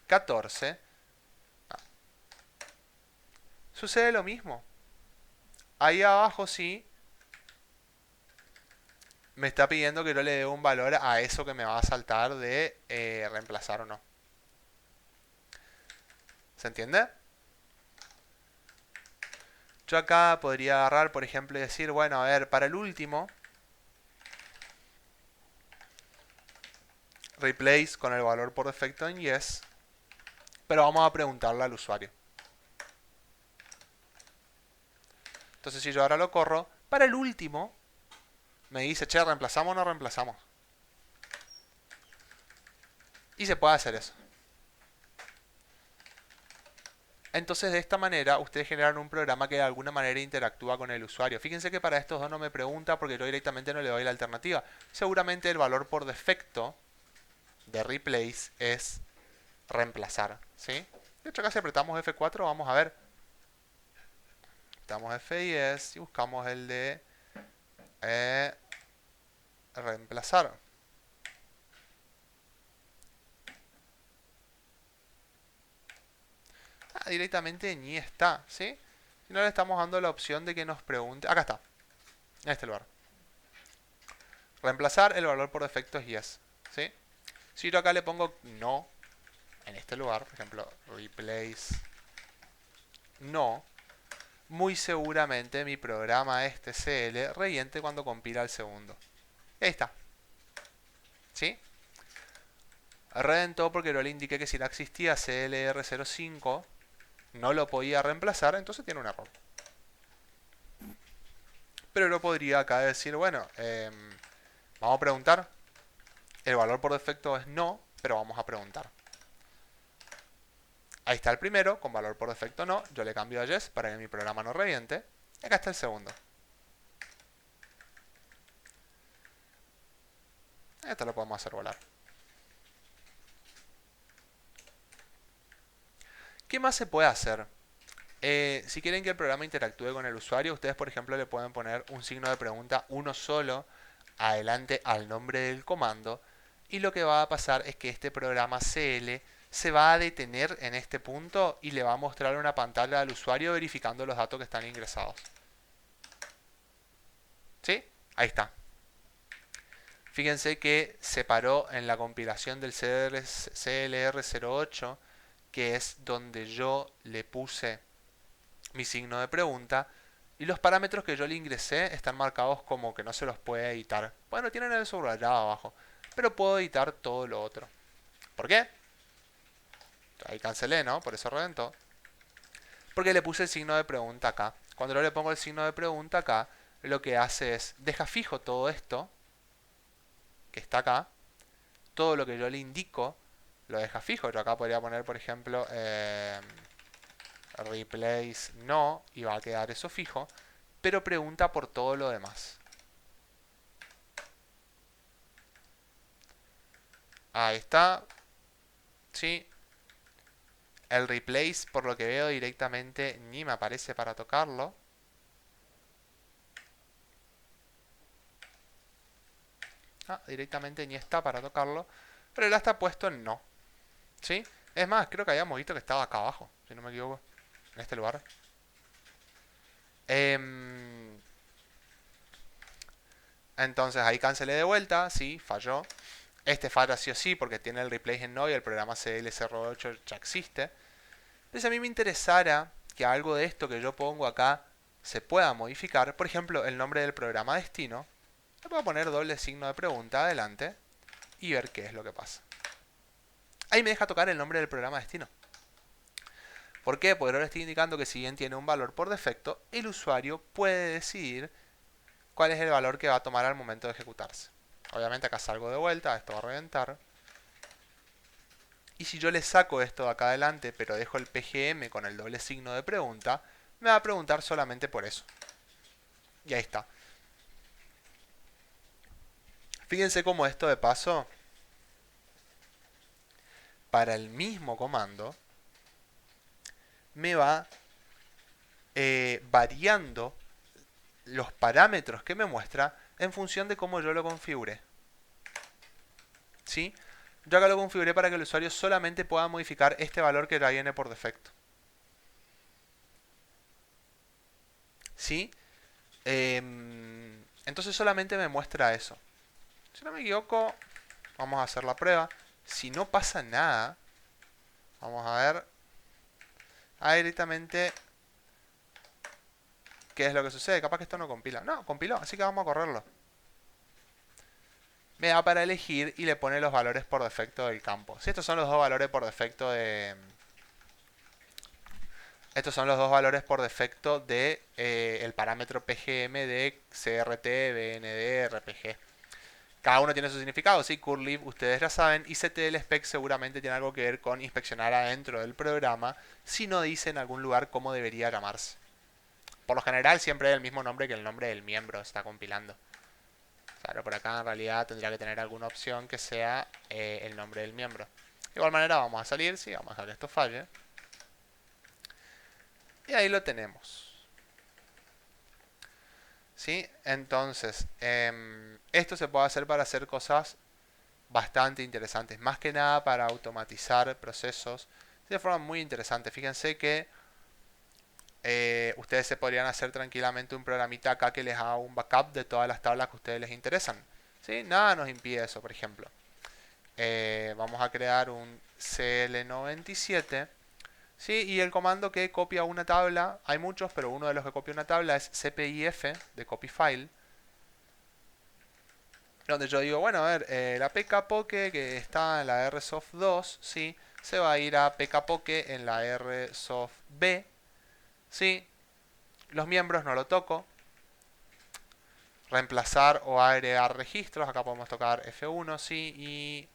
Speaker 1: 14, sucede lo mismo. Ahí abajo sí me está pidiendo que yo le dé un valor a eso que me va a saltar de reemplazar o no. ¿Se entiende? Yo acá podría agarrar, por ejemplo, y decir, bueno, a ver, para el último, replace con el valor por defecto en yes, pero vamos a preguntarle al usuario. Entonces si yo ahora lo corro, para el último, me dice, che, ¿reemplazamos o no reemplazamos? Y se puede hacer eso. Entonces de esta manera ustedes generan un programa que de alguna manera interactúa con el usuario. Fíjense que para estos dos no me pregunta porque yo directamente no le doy la alternativa. Seguramente el valor por defecto de replace es reemplazar. ¿Sí? De hecho acá si apretamos F4 vamos a ver. Damos F10 y buscamos el de reemplazar. Directamente ni está, ¿sí? Si no le estamos dando la opción de que nos pregunte. Acá está, en este lugar. Reemplazar el valor por defecto es yes, ¿sí? Si yo acá le pongo no, en este lugar, por ejemplo, replace no, muy seguramente mi programa este CL reviente cuando compila el segundo. Ahí está. ¿Sí? Reventó porque yo le indiqué que si no existía CLR05 no lo podía reemplazar, entonces tiene un error. Pero yo podría acá decir, bueno, vamos a preguntar. El valor por defecto es no. pero vamos a preguntar. Ahí está el primero, con valor por defecto no. Yo le cambio a yes para que mi programa no reviente. Y acá está el segundo. Esto lo podemos hacer volar. ¿Qué más se puede hacer? Si quieren que el programa interactúe con el usuario, ustedes por ejemplo le pueden poner un signo de pregunta, uno solo, adelante al nombre del comando. Y lo que va a pasar es que este programa CL se va a detener en este punto y le va a mostrar una pantalla al usuario verificando los datos que están ingresados. ¿Sí? Ahí está. Fíjense que se paró en la compilación del CLR08, que es donde yo le puse mi signo de pregunta, y los parámetros que yo le ingresé están marcados como que no se los puede editar. Bueno, tienen el subrayado abajo, pero puedo editar todo lo otro. ¿Por qué? Ahí cancelé, ¿no? Por eso reventó. Porque le puse el signo de pregunta acá. Cuando yo le pongo el signo de pregunta acá, lo que hace es, deja fijo todo esto, que está acá, todo lo que yo le indico, lo deja fijo. Yo acá podría poner, por ejemplo, replace no, y va a quedar eso fijo, pero pregunta por todo lo demás. Ahí está. Sí. El replace, por lo que veo directamente, ni me aparece para tocarlo. Directamente ni está para tocarlo. Pero él está puesto en no. ¿Sí? Es más, creo que habíamos visto que estaba acá abajo, si no me equivoco. En este lugar. Entonces ahí cancelé de vuelta. Sí, falló. Este falla sí o sí porque tiene el replace en no y el programa CL08 ya existe. Entonces a mí me interesara que algo de esto que yo pongo acá se pueda modificar. Por ejemplo, el nombre del programa destino. Le puedo poner doble signo de pregunta adelante y ver qué es lo que pasa. Ahí me deja tocar el nombre del programa destino. ¿Por qué? Porque ahora estoy indicando que si bien tiene un valor por defecto, el usuario puede decidir cuál es el valor que va a tomar al momento de ejecutarse. Obviamente acá salgo de vuelta, esto va a reventar. Y si yo le saco esto de acá adelante, pero dejo el PGM con el doble signo de pregunta, me va a preguntar solamente por eso. Y ahí está. Fíjense cómo esto de paso, para el mismo comando, me va variando los parámetros que me muestra en función de cómo yo lo configure. ¿Sí? Yo acá lo configuré para que el usuario solamente pueda modificar este valor que ya viene por defecto. ¿Sí? Entonces solamente me muestra eso. Si no me equivoco, vamos a hacer la prueba. Si no pasa nada, vamos a ver directamente qué es lo que sucede. Capaz que esto no compila. No, compiló, así que vamos a correrlo. Me da para elegir y le pone los valores por defecto del campo. Si estos son los dos valores por defecto de... Estos son los dos valores por defecto de el parámetro PGM de CRT, BND, RPG. Cada uno tiene su significado, ¿sí? Curly, ustedes ya saben, y CTLSpec seguramente tiene algo que ver con inspeccionar adentro del programa si no dice en algún lugar cómo debería llamarse. Por lo general siempre es el mismo nombre que el nombre del miembro está compilando. Claro, por acá en realidad tendría que tener alguna opción que sea el nombre del miembro. De igual manera vamos a salir, sí, vamos a dejar que esto falle. Y ahí lo tenemos. ¿Sí? Entonces, esto se puede hacer para hacer cosas bastante interesantes. Más que nada para automatizar procesos de forma muy interesante. Fíjense que ustedes se podrían hacer tranquilamente un programita acá que les haga un backup de todas las tablas que a ustedes les interesan. ¿Sí? Nada nos impide eso, por ejemplo. Vamos a crear un CL97. ¿Sí? Y el comando que copia una tabla, hay muchos, pero uno de los que copia una tabla es cpif de copy file. Donde yo digo, bueno, a ver, la pkpoke que está en la rsoft 2, ¿sí? Se va a ir a pkpoke en la rsoft b, ¿sí? Los miembros no lo toco. Reemplazar o agregar registros, acá podemos tocar F1, ¿sí? Y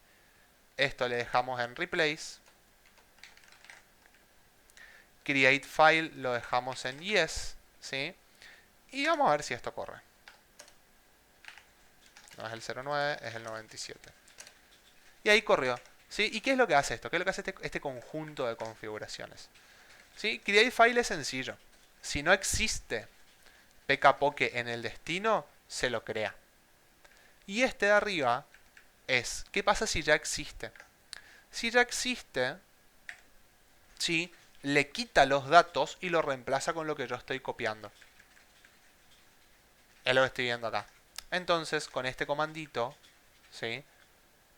Speaker 1: Esto le dejamos en replace. Create file lo dejamos en yes, ¿sí? Y vamos a ver si esto corre. No es el 09, es el 97. Y ahí corrió, ¿sí? ¿Y qué es lo que hace esto? ¿Qué es lo que hace este conjunto de configuraciones? ¿Sí? Create file es sencillo. Si no existe pkpoke en el destino, se lo crea. Y este de arriba es, ¿qué pasa si ya existe? Si ya existe, ¿sí? Le quita los datos y lo reemplaza con lo que yo estoy copiando. Es lo que estoy viendo acá. Entonces, con este comandito, ¿sí?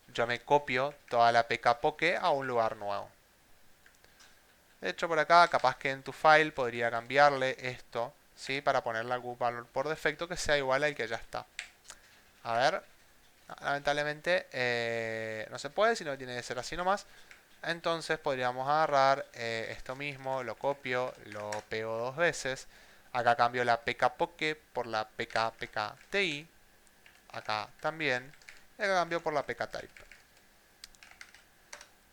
Speaker 1: Yo me copio toda la pkpoke a un lugar nuevo. De hecho, por acá, capaz que en tu file podría cambiarle esto, ¿sí? Para ponerle algún valor por defecto que sea igual al que ya está. A ver. Lamentablemente no se puede, sino tiene que ser así nomás. Entonces podríamos agarrar esto mismo, lo copio, lo pego dos veces. Acá cambio la pkpoke por la pkpkti. Acá también. Y acá cambio por la pktype.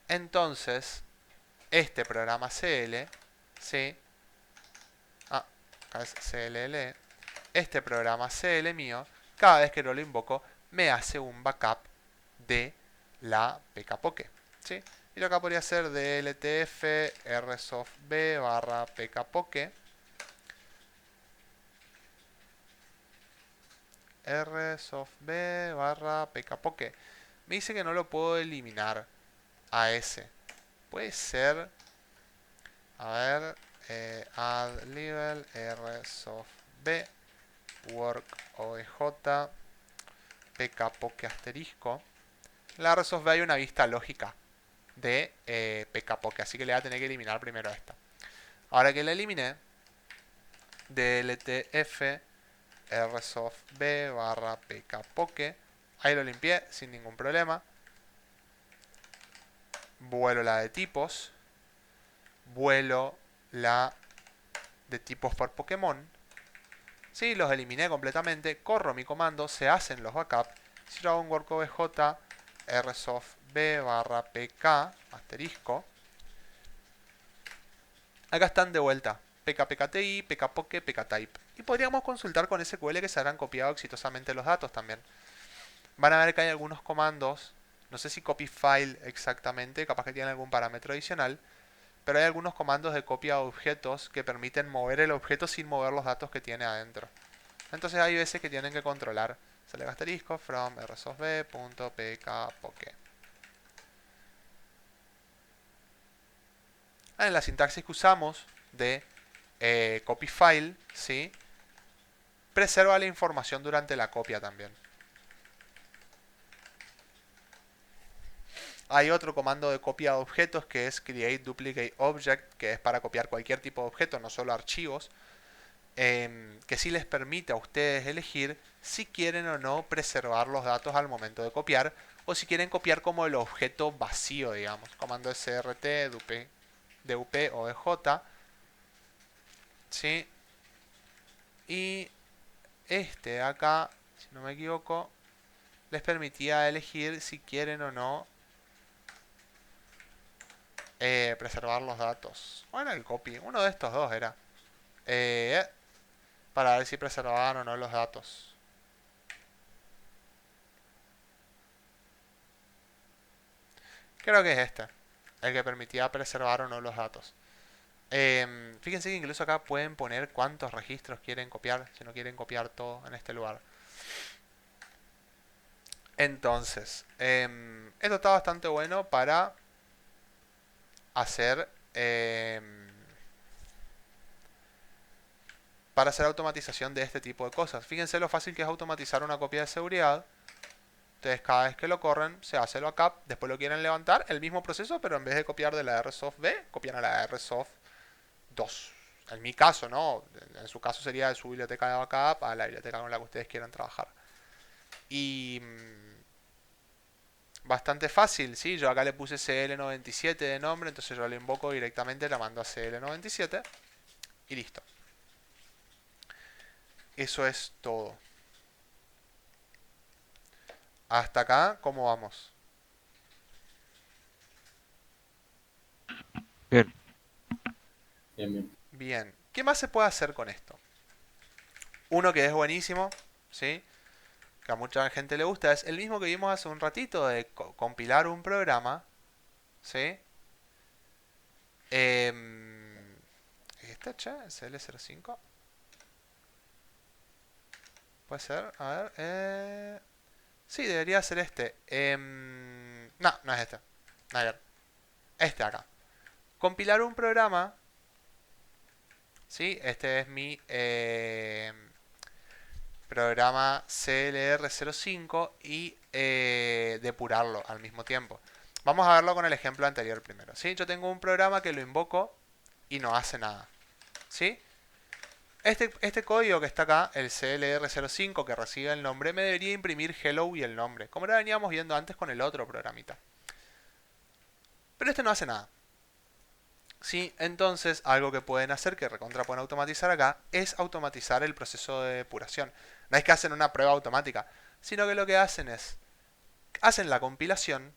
Speaker 1: Entonces, este programa CL, ¿sí? Acá es CLL. Este programa CL mío, cada vez que yo lo invoco, me hace un backup de la pkpoke, ¿sí? Y lo acá podría ser dltf rsoftb barra pkpoke rsoftb barra pkpoke. Me dice que no lo puedo eliminar a ese. Puede ser, a ver, add label rsoftb work obj pkpoke asterisco. En la rsoftb hay una vista lógica de pkpoke, así que le voy a tener que eliminar primero esta. Ahora que la eliminé, dltf rsoftb barra pkpoke, ahí lo limpié sin ningún problema. Vuelo la de tipos, vuelo la de tipos por Pokémon. Sí, los eliminé completamente, corro mi comando, se hacen los backups. Si yo hago un work obj rsoftb barra pk asterisco, acá están de vuelta. pkpkti, pkpoke, pktype. Y podríamos consultar con SQL que se habrán copiado exitosamente los datos también. Van a ver que hay algunos comandos, no sé si copy file exactamente, capaz que tienen algún parámetro adicional, pero hay algunos comandos de copia de objetos que permiten mover el objeto sin mover los datos que tiene adentro. Entonces hay veces que tienen que controlar. Select asterisco from rsoftb.pkpoke. En la sintaxis que usamos de copy file, ¿sí? Preserva la información durante la copia también. Hay otro comando de copia de objetos que es create duplicate object, que es para copiar cualquier tipo de objeto, no solo archivos, que sí les permite a ustedes elegir si quieren o no preservar los datos al momento de copiar, o si quieren copiar como el objeto vacío, digamos. Comando srt dup obj, ¿sí? Y este de acá, si no me equivoco, les permitía elegir si quieren o no preservar los datos. Bueno, el copy, uno de estos dos era. Para ver si preservaban o no los datos. Creo que es este, el que permitía preservar o no los datos. Fíjense que incluso acá pueden poner cuántos registros quieren copiar, si no quieren copiar todo en este lugar. Entonces, esto está bastante bueno para hacer automatización de este tipo de cosas. Fíjense lo fácil que es automatizar una copia de seguridad. Entonces cada vez que lo corren se hace el backup, después lo quieren levantar, el mismo proceso, pero en vez de copiar de la RSoft B, copian a la RSoft 2. En mi caso, ¿no? En su caso sería de su biblioteca de backup a la biblioteca con la que ustedes quieran trabajar. Y bastante fácil, ¿sí? Yo acá le puse CL97 de nombre, entonces yo le invoco directamente, la mando a CL97 y listo. Eso es todo. Hasta acá, ¿cómo vamos?
Speaker 2: Bien,
Speaker 3: Bien, bien.
Speaker 1: Bien, ¿qué más se puede hacer con esto? Uno que es buenísimo, ¿sí? Que a mucha gente le gusta, es el mismo que vimos hace un ratito de compilar un programa, ¿sí? ¿Este, che? ¿SL05? ¿Puede ser? A ver, sí, debería ser este. No, no es este. A ver, este acá. Compilar un programa, ¿sí? Este es mi programa CLR05 y depurarlo al mismo tiempo. Vamos a verlo con el ejemplo anterior primero, ¿sí? Yo tengo un programa que lo invoco y no hace nada, ¿sí? Este código que está acá, el CLR05 que recibe el nombre, me debería imprimir hello y el nombre, como lo veníamos viendo antes con el otro programita. Pero este no hace nada. Sí, entonces algo que pueden hacer, que recontra pueden automatizar acá, es automatizar el proceso de depuración. No es que hacen una prueba automática, sino que lo que hacen es, hacen la compilación,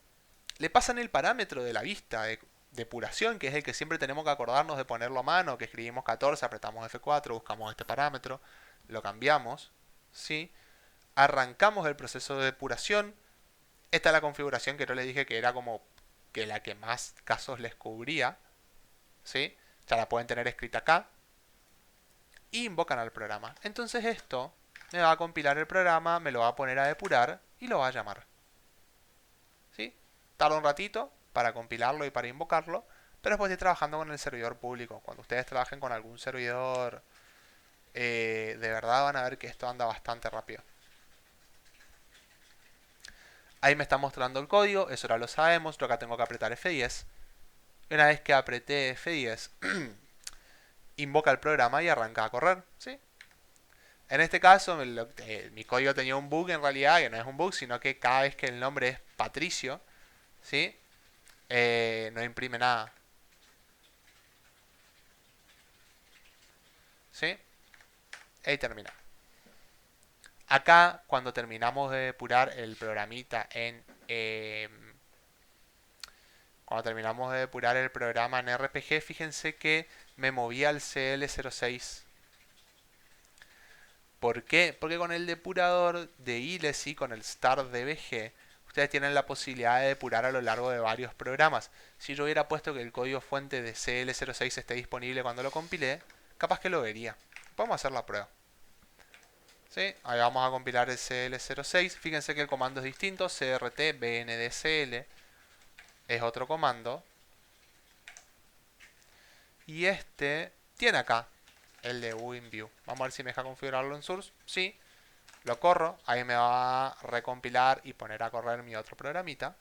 Speaker 1: le pasan el parámetro de la vista de depuración, que es el que siempre tenemos que acordarnos de ponerlo a mano, que escribimos 14, apretamos F4, buscamos este parámetro, lo cambiamos, ¿sí? Arrancamos el proceso de depuración. Esta es la configuración que yo le dije que era como que la que más casos les cubría, ¿sí? Ya la pueden tener escrita acá. Y invocan al programa. Entonces esto me va a compilar el programa, me lo va a poner a depurar y lo va a llamar. ¿Sí? Tarda un ratito para compilarlo y para invocarlo, pero después estoy trabajando con el servidor público. Cuando ustedes trabajen con algún servidor, de verdad van a ver que esto anda bastante rápido. Ahí me está mostrando el código, eso ya lo sabemos. Yo acá tengo que apretar F10. Y una vez que apreté F10, invoca el programa y arranca a correr. ¿Sí? En este caso, mi código tenía un bug en realidad, que no es un bug, sino que cada vez que el nombre es Patricio, ¿sí? No imprime nada. ¿Sí? Ahí termina. Acá, cuando terminamos de depurar el programita en... cuando terminamos de depurar el programa en RPG, fíjense que me moví al CL06. ¿Por qué? Porque con el depurador de ILESI, con el start DBG, ustedes tienen la posibilidad de depurar a lo largo de varios programas. Si yo hubiera puesto que el código fuente de CL06 esté disponible cuando lo compilé, capaz que lo vería. Podemos hacer la prueba. ¿Sí? Ahí vamos a compilar el CL06. Fíjense que el comando es distinto. CRT BNDCL es otro comando. Y este tiene acá el de WinView. Vamos a ver si me deja configurarlo en Source. Sí. Lo corro. Ahí me va a recompilar y poner a correr mi otro programita.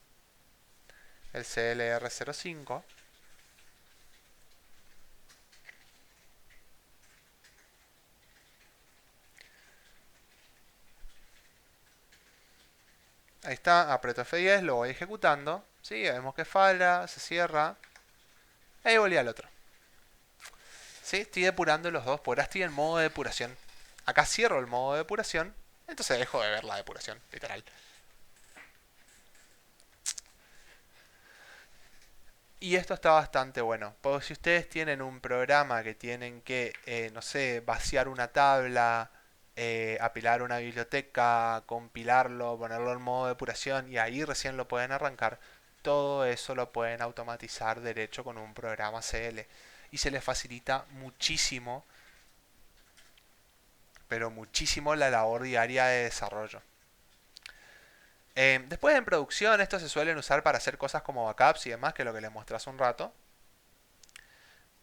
Speaker 1: El CLR05. Ahí está. Aprieto F10. Lo voy ejecutando. Sí, vemos que falla. Se cierra. Ahí volví al otro. Sí, estoy depurando los dos, porque ahora estoy en modo de depuración. Acá cierro el modo de depuración, entonces dejo de ver la depuración, literal. Y esto está bastante bueno, porque si ustedes tienen un programa que tienen que, no sé, vaciar una tabla, apilar una biblioteca, compilarlo, ponerlo en modo de depuración y ahí recién lo pueden arrancar, todo eso lo pueden automatizar derecho con un programa CL. Y se les facilita muchísimo, pero muchísimo la labor diaria de desarrollo. Después en producción estos se suelen usar para hacer cosas como backups y demás, que es lo que les mostré hace un rato.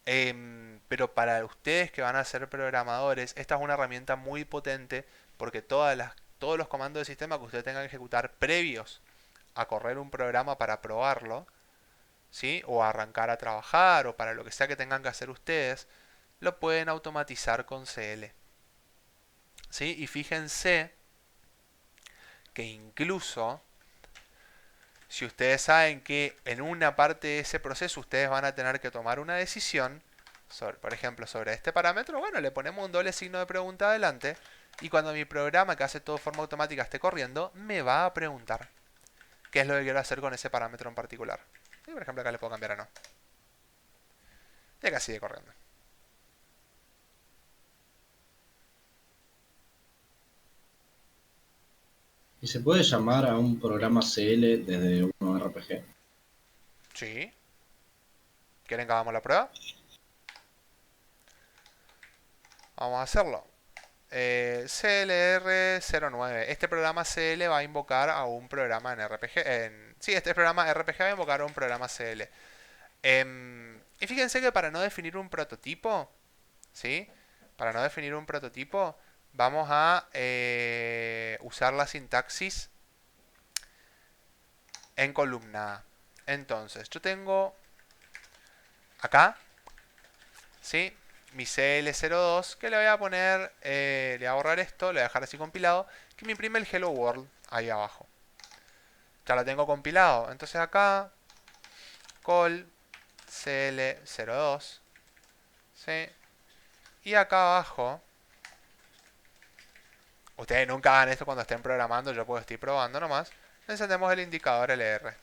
Speaker 1: Pero para ustedes que van a ser programadores, esta es una herramienta muy potente porque todos los comandos de sistema que ustedes tengan que ejecutar previos a correr un programa para probarlo, ¿sí? O a arrancar a trabajar o para lo que sea que tengan que hacer ustedes, lo pueden automatizar con CL. ¿Sí? Y fíjense que incluso si ustedes saben que en una parte de ese proceso ustedes van a tener que tomar una decisión, por ejemplo, sobre este parámetro, bueno, le ponemos un doble signo de pregunta adelante y cuando mi programa que hace todo de forma automática esté corriendo, me va a preguntar qué es lo que quiero hacer con ese parámetro en particular. Y por ejemplo acá le puedo cambiar a no. Y acá sigue corriendo.
Speaker 3: ¿Y se puede llamar a un programa CL desde un RPG?
Speaker 1: Sí. ¿Quieren que hagamos la prueba? Vamos a hacerlo. CLR09. Este programa CL va a invocar a un programa en RPG. Sí, este programa RPG va a invocar a un programa CL. Y fíjense que para no definir un prototipo, ¿sí? Para no definir un prototipo, vamos a usar la sintaxis en columna. Entonces, yo tengo acá, ¿sí? Mi CL02, que le voy a poner, le voy a borrar esto, le voy a dejar así compilado, que me imprime el Hello World ahí abajo. Ya lo tengo compilado. Entonces acá, call CL02, ¿sí? Y acá abajo, ustedes nunca hagan esto cuando estén programando, yo puedo estar probando nomás. Encendemos el indicador LR.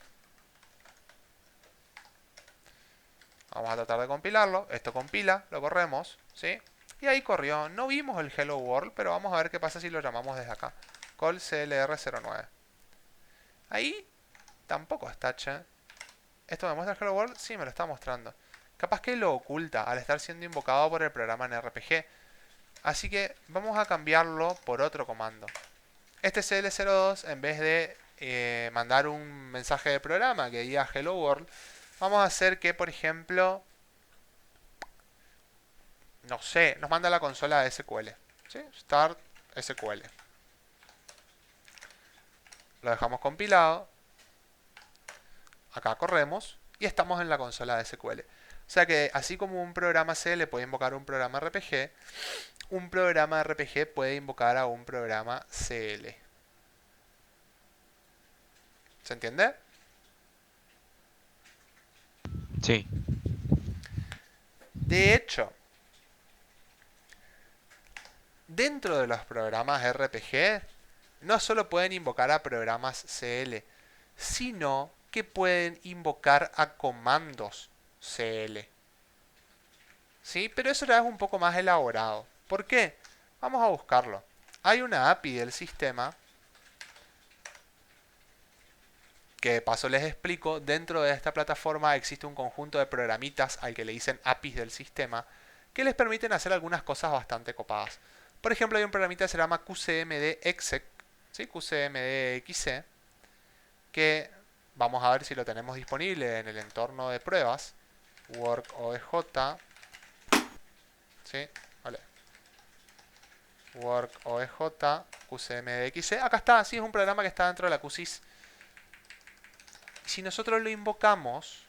Speaker 1: Vamos a tratar de compilarlo. Esto compila, lo corremos, ¿sí? Y ahí corrió. No vimos el Hello World, pero vamos a ver qué pasa si lo llamamos desde acá. Call CLR09. Ahí tampoco está, che. ¿Esto me muestra el Hello World? Sí, me lo está mostrando. Capaz que lo oculta al estar siendo invocado por el programa en RPG. Así que vamos a cambiarlo por otro comando. Este CL02, en vez de mandar un mensaje de programa que diga Hello World, vamos a hacer que, por ejemplo, no sé, nos manda a la consola de SQL. ¿Sí? Start SQL. Lo dejamos compilado. Acá corremos y estamos en la consola de SQL. O sea que así como un programa CL puede invocar un programa RPG, un programa RPG puede invocar a un programa CL. ¿Se entiende?
Speaker 2: Sí.
Speaker 1: De hecho, dentro de los programas RPG, no solo pueden invocar a programas CL, sino que pueden invocar a comandos CL. ¿Sí? Pero eso ya es un poco más elaborado. ¿Por qué? Vamos a buscarlo. Hay una API del sistema que de paso les explico. Dentro de esta plataforma existe un conjunto de programitas al que le dicen APIs del sistema que les permiten hacer algunas cosas bastante copadas. Por ejemplo, hay un programita que se llama QCMD-exec, ¿sí? QCMD-XC, que vamos a ver si lo tenemos disponible en el entorno de pruebas. WorkOEJ, ¿sí? Vale. WorkOEJ, QCMDXC. Acá está, sí, es un programa que está dentro de la QSys. Si nosotros lo invocamos,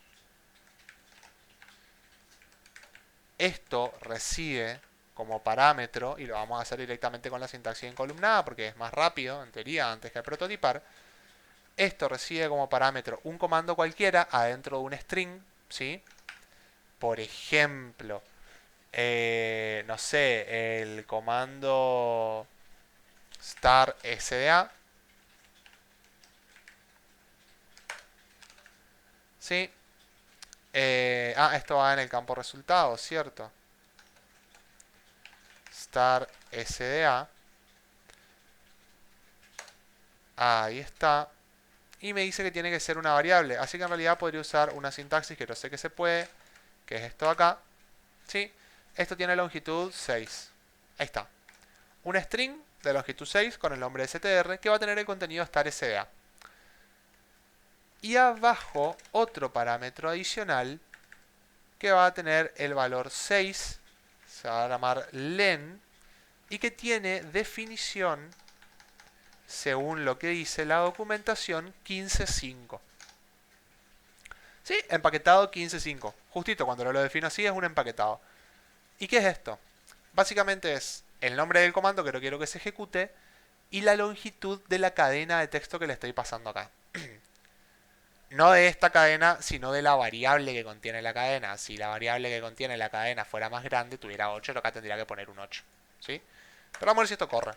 Speaker 1: esto recibe como parámetro, y lo vamos a hacer directamente con la sintaxis en columnada porque es más rápido, en teoría, antes que prototipar. Esto recibe como parámetro un comando cualquiera adentro de un string, ¿sí? Por ejemplo, no sé, el comando star sda, ¿sí? Esto va en el campo resultado, ¿cierto? Star sda. Ahí está. Y me dice que tiene que ser una variable. Así que en realidad podría usar una sintaxis que yo sé que se puede, que es esto de acá. ¿Sí? Esto tiene longitud 6. Ahí está. Un string de longitud 6 con el nombre de str que va a tener el contenido star sda. Y abajo otro parámetro adicional que va a tener el valor 6, se va a llamar len, y que tiene definición, según lo que dice la documentación, 15.5. ¿Sí? Empaquetado 15.5. Justito cuando lo defino así es un empaquetado. ¿Y qué es esto? Básicamente es el nombre del comando que no quiero que se ejecute y la longitud de la cadena de texto que le estoy pasando acá. No de esta cadena, sino de la variable que contiene la cadena. Si la variable que contiene la cadena fuera más grande, tuviera 8, acá tendría que poner un 8. ¿Sí? Pero vamos a ver si esto corre.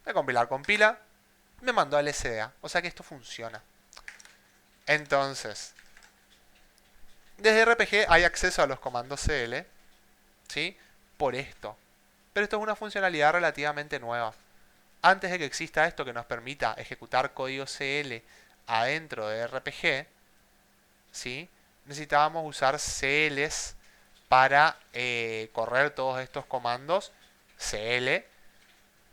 Speaker 1: Voy a compilar, compila. Me mandó al SDA. O sea que esto funciona. Entonces, Desde RPG hay acceso a los comandos CL, ¿sí? Por esto. Pero esto es una funcionalidad relativamente nueva. Antes de que exista esto que nos permita ejecutar código CL adentro de RPG, ¿sí? Necesitábamos usar CLs para correr todos estos comandos CL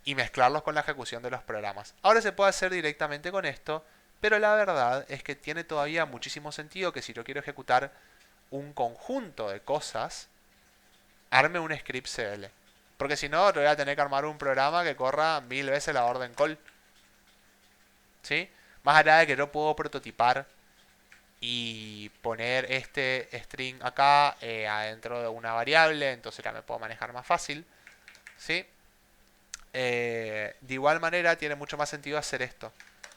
Speaker 1: y mezclarlos con la ejecución de los programas. Ahora se puede hacer directamente con esto, pero la verdad es que tiene todavía muchísimo sentido que si yo quiero ejecutar un conjunto de cosas, arme un script CL. Porque si no, voy a tener que armar un programa que corra 1000 veces la orden call. ¿Sí? Más allá de que yo puedo prototipar y poner este string acá adentro de una variable, entonces ya me puedo manejar más fácil. ¿Sí? De igual manera tiene mucho más sentido hacer esto,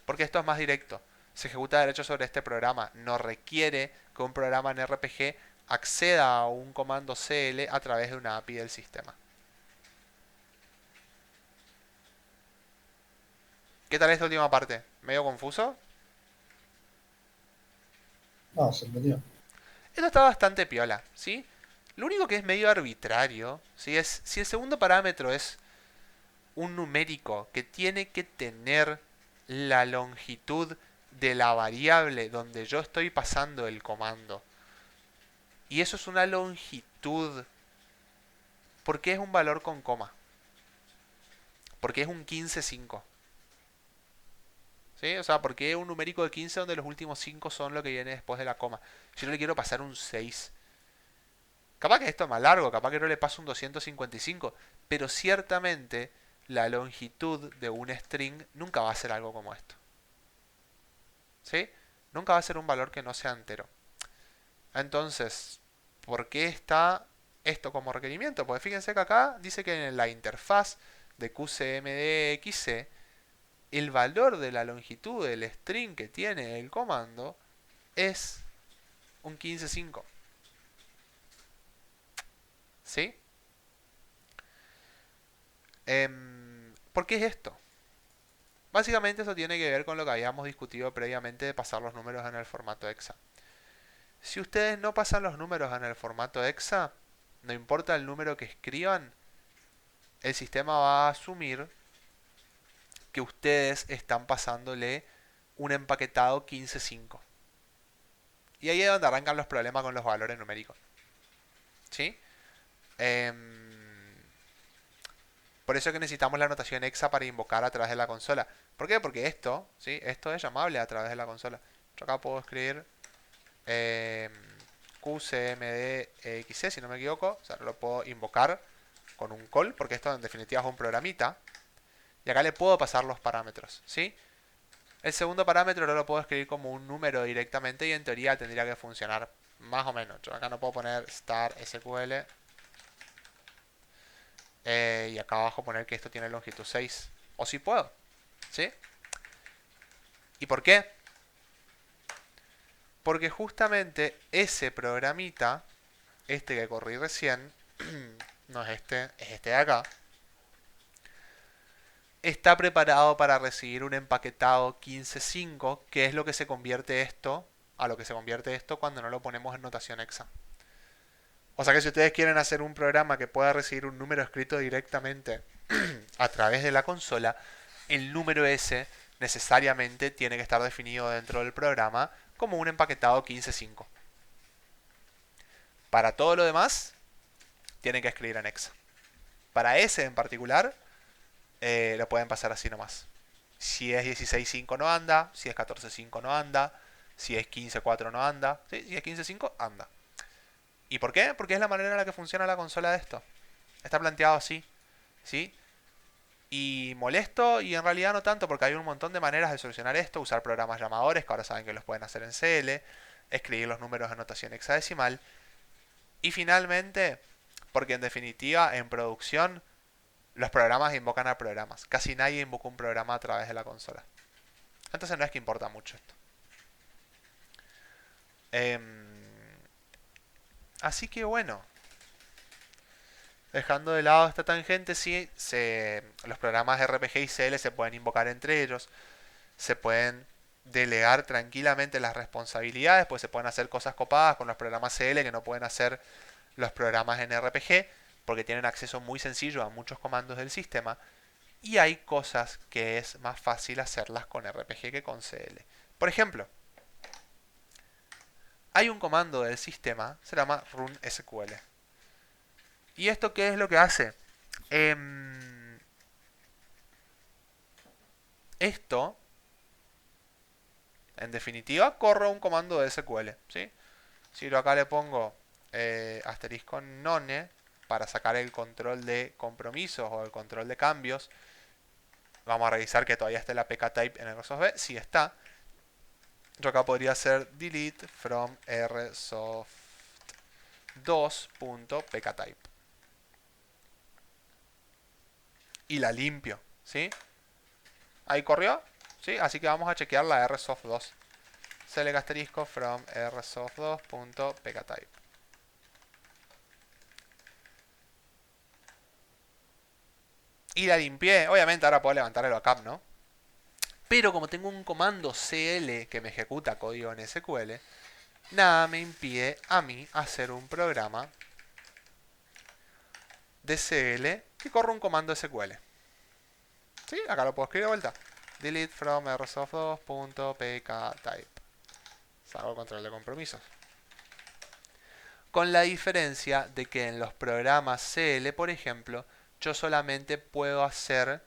Speaker 1: porque esto es más directo. Se ejecuta derecho sobre este programa. No requiere que un programa en RPG acceda a un comando CL a través de una API del sistema. ¿Qué tal esta última parte? ¿Medio confuso?
Speaker 3: No, se entendió.
Speaker 1: Esto está bastante piola, ¿sí? Lo único que es medio arbitrario, ¿sí? Es si el segundo parámetro es un numérico que tiene que tener la longitud de la variable donde yo estoy pasando el comando. Y eso es una longitud. ¿Por qué es un valor con coma? Porque es un 15,5. ¿Sí? O sea, ¿por qué un numérico de 15 donde los últimos 5 son lo que viene después de la coma? Si yo le quiero pasar un 6. Capaz que esto es más largo, capaz que no le paso un 255. Pero ciertamente la longitud de un string nunca va a ser algo como esto. ¿Sí? Nunca va a ser un valor que no sea entero. Entonces, ¿por qué está esto como requerimiento? Pues fíjense que acá dice que en la interfaz de QCMDXC el valor de la longitud del string que tiene el comando es un 15,5. ¿Sí? ¿Por qué es esto? Básicamente eso tiene que ver con lo que habíamos discutido previamente de pasar los números en el formato hexa. Si ustedes no pasan los números en el formato hexa, no importa el número que escriban, el sistema va a asumir que ustedes están pasándole un empaquetado 15,5. Y ahí es donde arrancan los problemas con los valores numéricos. ¿Sí? Por eso es que necesitamos la notación hexa para invocar a través de la consola. ¿Por qué? Porque esto, ¿sí? Esto es llamable a través de la consola. Yo acá puedo escribir QCMDXC, si no me equivoco. O sea, lo puedo invocar con un call, porque esto en definitiva es un programita. Y acá le puedo pasar los parámetros, ¿sí? El segundo parámetro no lo puedo escribir como un número directamente y en teoría tendría que funcionar más o menos. Yo acá no puedo poner star SQL y acá abajo poner que esto tiene longitud 6. O si puedo, ¿sí? ¿Y por qué? Porque justamente ese programita, este que corrí recién, no es este de acá, está preparado para recibir un empaquetado 15,5, que es lo que se convierte esto, a lo que se convierte esto cuando no lo ponemos en notación hexa. O sea que si ustedes quieren hacer un programa que pueda recibir un número escrito directamente a través de la consola, el número ese necesariamente tiene que estar definido dentro del programa como un empaquetado 15,5. Para todo lo demás, tienen que escribir en hexa. Para ese en particular, lo pueden pasar así nomás. Si es 16,5 no anda, si es 14,5 no anda, si es 15,4 no anda, ¿sí? Si es 15,5 anda. ¿Y por qué? Porque es la manera en la que funciona la consola de esto. Está planteado así, ¿sí? Y molesto y en realidad no tanto porque hay un montón de maneras de solucionar esto, usar programas llamadores que ahora saben que los pueden hacer en CL, escribir los números en notación hexadecimal y finalmente, porque en definitiva en producción los programas invocan a programas. Casi nadie invoca un programa a través de la consola. Entonces no es que importa mucho esto. Así que bueno, dejando de lado esta tangente, sí, los programas RPG y CL se pueden invocar entre ellos. Se pueden delegar tranquilamente las responsabilidades, pues se pueden hacer cosas copadas con los programas CL que no pueden hacer los programas en RPG, porque tienen acceso muy sencillo a muchos comandos del sistema, y hay cosas que es más fácil hacerlas con RPG que con CL. Por ejemplo, hay un comando del sistema, se llama run SQL. ¿Y esto qué es lo que hace? Esto, en definitiva, corre un comando de SQL. ¿Sí? Si yo acá le pongo asterisco none para sacar el control de compromisos o el control de cambios, vamos a revisar que todavía esté la pktype en RSoftB. Si está, yo acá podría hacer delete from rsoft2.pktype y la limpio, ¿sí? Ahí corrió, ¿sí? Así que vamos a chequear la rsoft2. Select asterisco from rsoft2.pktype. Y la limpié. Obviamente ahora puedo levantar el backup, ¿no? Pero como tengo un comando CL que me ejecuta código en SQL, nada me impide a mí hacer un programa de CL que corre un comando SQL. ¿Sí? Acá lo puedo escribir de vuelta. Delete from rsoft2.pktype. Salgo el control de compromisos. Con la diferencia de que en los programas CL, por ejemplo, yo solamente puedo hacer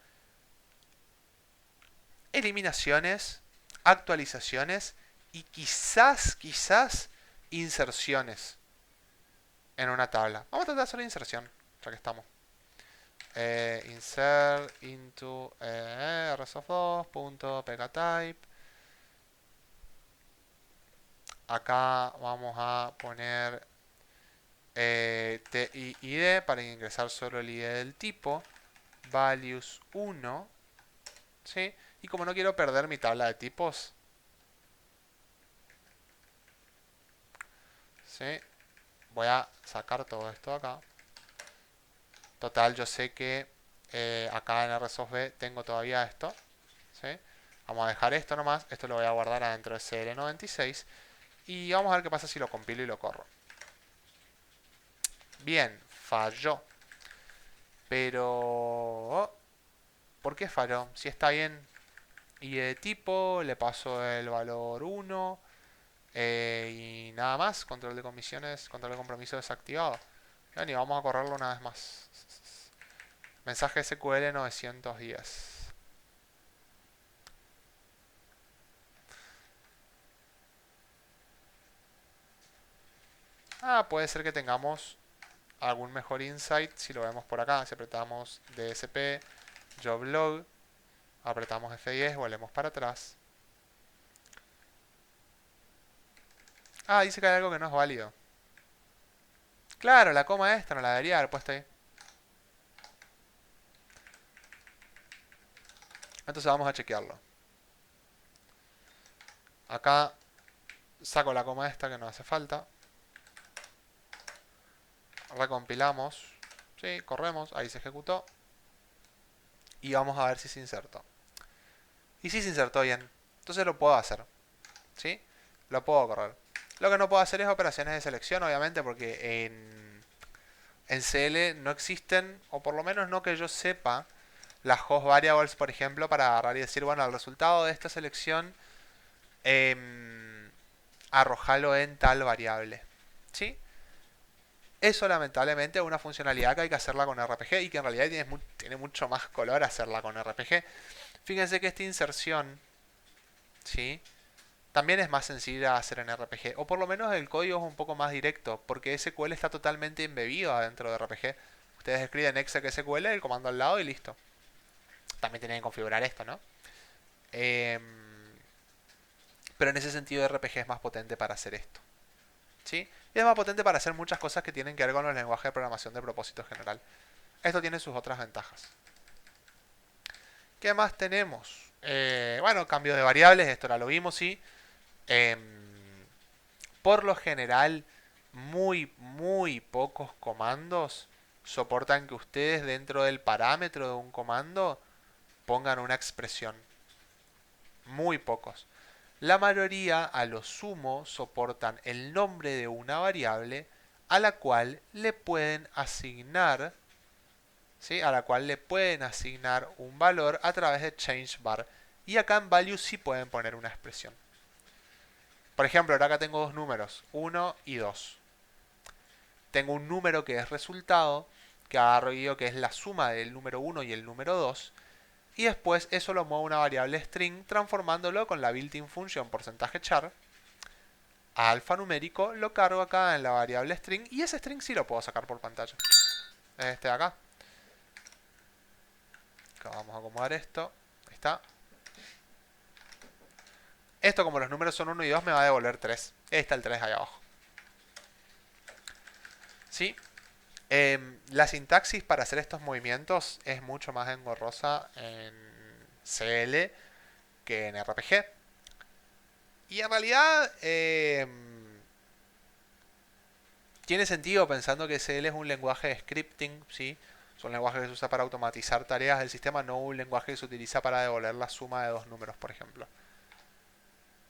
Speaker 1: eliminaciones, actualizaciones y quizás inserciones en una tabla. Vamos a tratar de hacer la inserción, ya que estamos. Insert into rsoft2.pktype. Acá vamos a poner TID para ingresar solo el ID del tipo. Values 1. ¿Sí? Y como no quiero perder mi tabla de tipos, ¿sí? Voy a sacar todo esto de acá. Total, yo sé que acá en RSoftB tengo todavía esto, ¿sí? Vamos a dejar esto nomás. Esto lo voy a guardar adentro de CL96. Y vamos a ver qué pasa si lo compilo y lo corro. Bien, falló. Pero... ¿por qué falló? Si está bien y de tipo, le paso el valor 1 y nada más. Control de comisiones, control de compromiso desactivado. Bien, y vamos a correrlo una vez más. Mensaje SQL 910. Puede ser que tengamos algún mejor insight si lo vemos por acá. Si apretamos DSP, joblog, apretamos F10, volvemos para atrás. Dice que hay algo que no es válido. Claro, la coma esta no la debería haber puesto ahí. Entonces vamos a chequearlo. Acá saco la coma esta que no hace falta. Recompilamos. Sí, corremos. Ahí se ejecutó. Y vamos a ver si se insertó. Y si se insertó bien. Entonces lo puedo hacer. ¿Sí? Lo puedo correr. Lo que no puedo hacer es operaciones de selección, obviamente, porque en CL no existen, o por lo menos no que yo sepa, las host variables, por ejemplo, para agarrar y decir, bueno, el resultado de esta selección arrojalo en tal variable. ¿Sí? Eso lamentablemente es una funcionalidad que hay que hacerla con RPG y que en realidad tiene mucho más color hacerla con RPG. Fíjense que esta inserción, ¿sí? También es más sencilla de hacer en RPG, o por lo menos el código es un poco más directo, porque SQL está totalmente embebido adentro de RPG. Ustedes escriben exec SQL, el comando al lado y listo. También tienen que configurar esto, ¿no? Pero en ese sentido RPG es más potente para hacer esto. ¿Sí? Y es más potente para hacer muchas cosas que tienen que ver con los lenguajes de programación de propósito general. Esto tiene sus otras ventajas. ¿Qué más tenemos? Bueno, cambio de variables, esto ya lo vimos, sí. Por lo general, muy pocos comandos soportan que ustedes dentro del parámetro de un comando pongan una expresión. Muy pocos. La mayoría a lo sumo soportan el nombre de una variable a la cual le pueden asignar, ¿sí? A la cual le pueden asignar un valor a través de change var. Y acá en value sí pueden poner una expresión. Por ejemplo, ahora acá tengo dos números, 1 y 2. Tengo un número que es resultado, que agarro y digo que es la suma del número 1 y el número 2. Y después eso lo muevo a una variable string, transformándolo con la built-in function %char a alfanumérico, lo cargo acá en la variable string y ese string sí lo puedo sacar por pantalla. Este de acá. Acá vamos a acomodar esto. Ahí está. Esto, como los números son 1 y 2, me va a devolver 3. Ahí está el 3 ahí abajo. ¿Sí? La sintaxis para hacer estos movimientos es mucho más engorrosa en CL que en RPG. Y en realidad tiene sentido pensando que CL es un lenguaje de scripting, ¿sí? Es un lenguaje que se usa para automatizar tareas del sistema, no un lenguaje que se utiliza para devolver la suma de dos números, por ejemplo.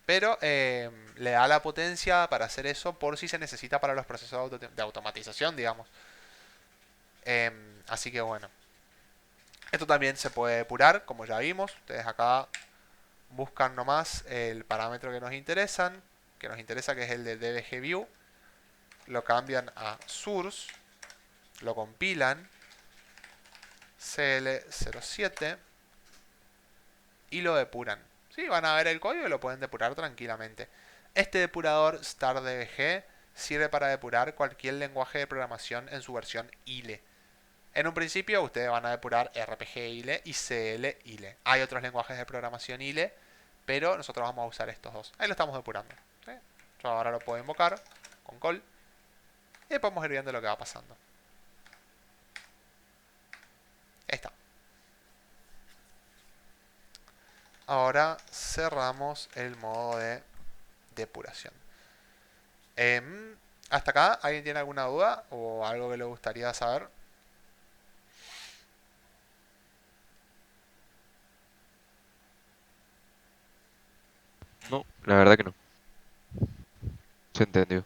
Speaker 1: Pero le da la potencia para hacer eso por si se necesita para los procesos de automatización, digamos. Así que bueno. Esto también se puede depurar, como ya vimos. Ustedes acá buscan nomás el parámetro que nos interesa, que es el de dbgview. Lo cambian a source, lo compilan, cl07 y lo depuran. Sí, van a ver el código y lo pueden depurar tranquilamente. Este depurador stardbg sirve para depurar cualquier lenguaje de programación en su versión ILE. En un principio ustedes van a depurar RPG ILE y CL ILE. Hay otros lenguajes de programación ILE, pero nosotros vamos a usar estos dos. Ahí lo estamos depurando. ¿Sí? Yo ahora lo puedo invocar con call y podemos ir viendo lo que va pasando. Ahí está. Ahora cerramos el modo de depuración. Hasta acá, ¿alguien tiene alguna duda o algo que le gustaría saber?
Speaker 2: No, la verdad que no. Se entendió.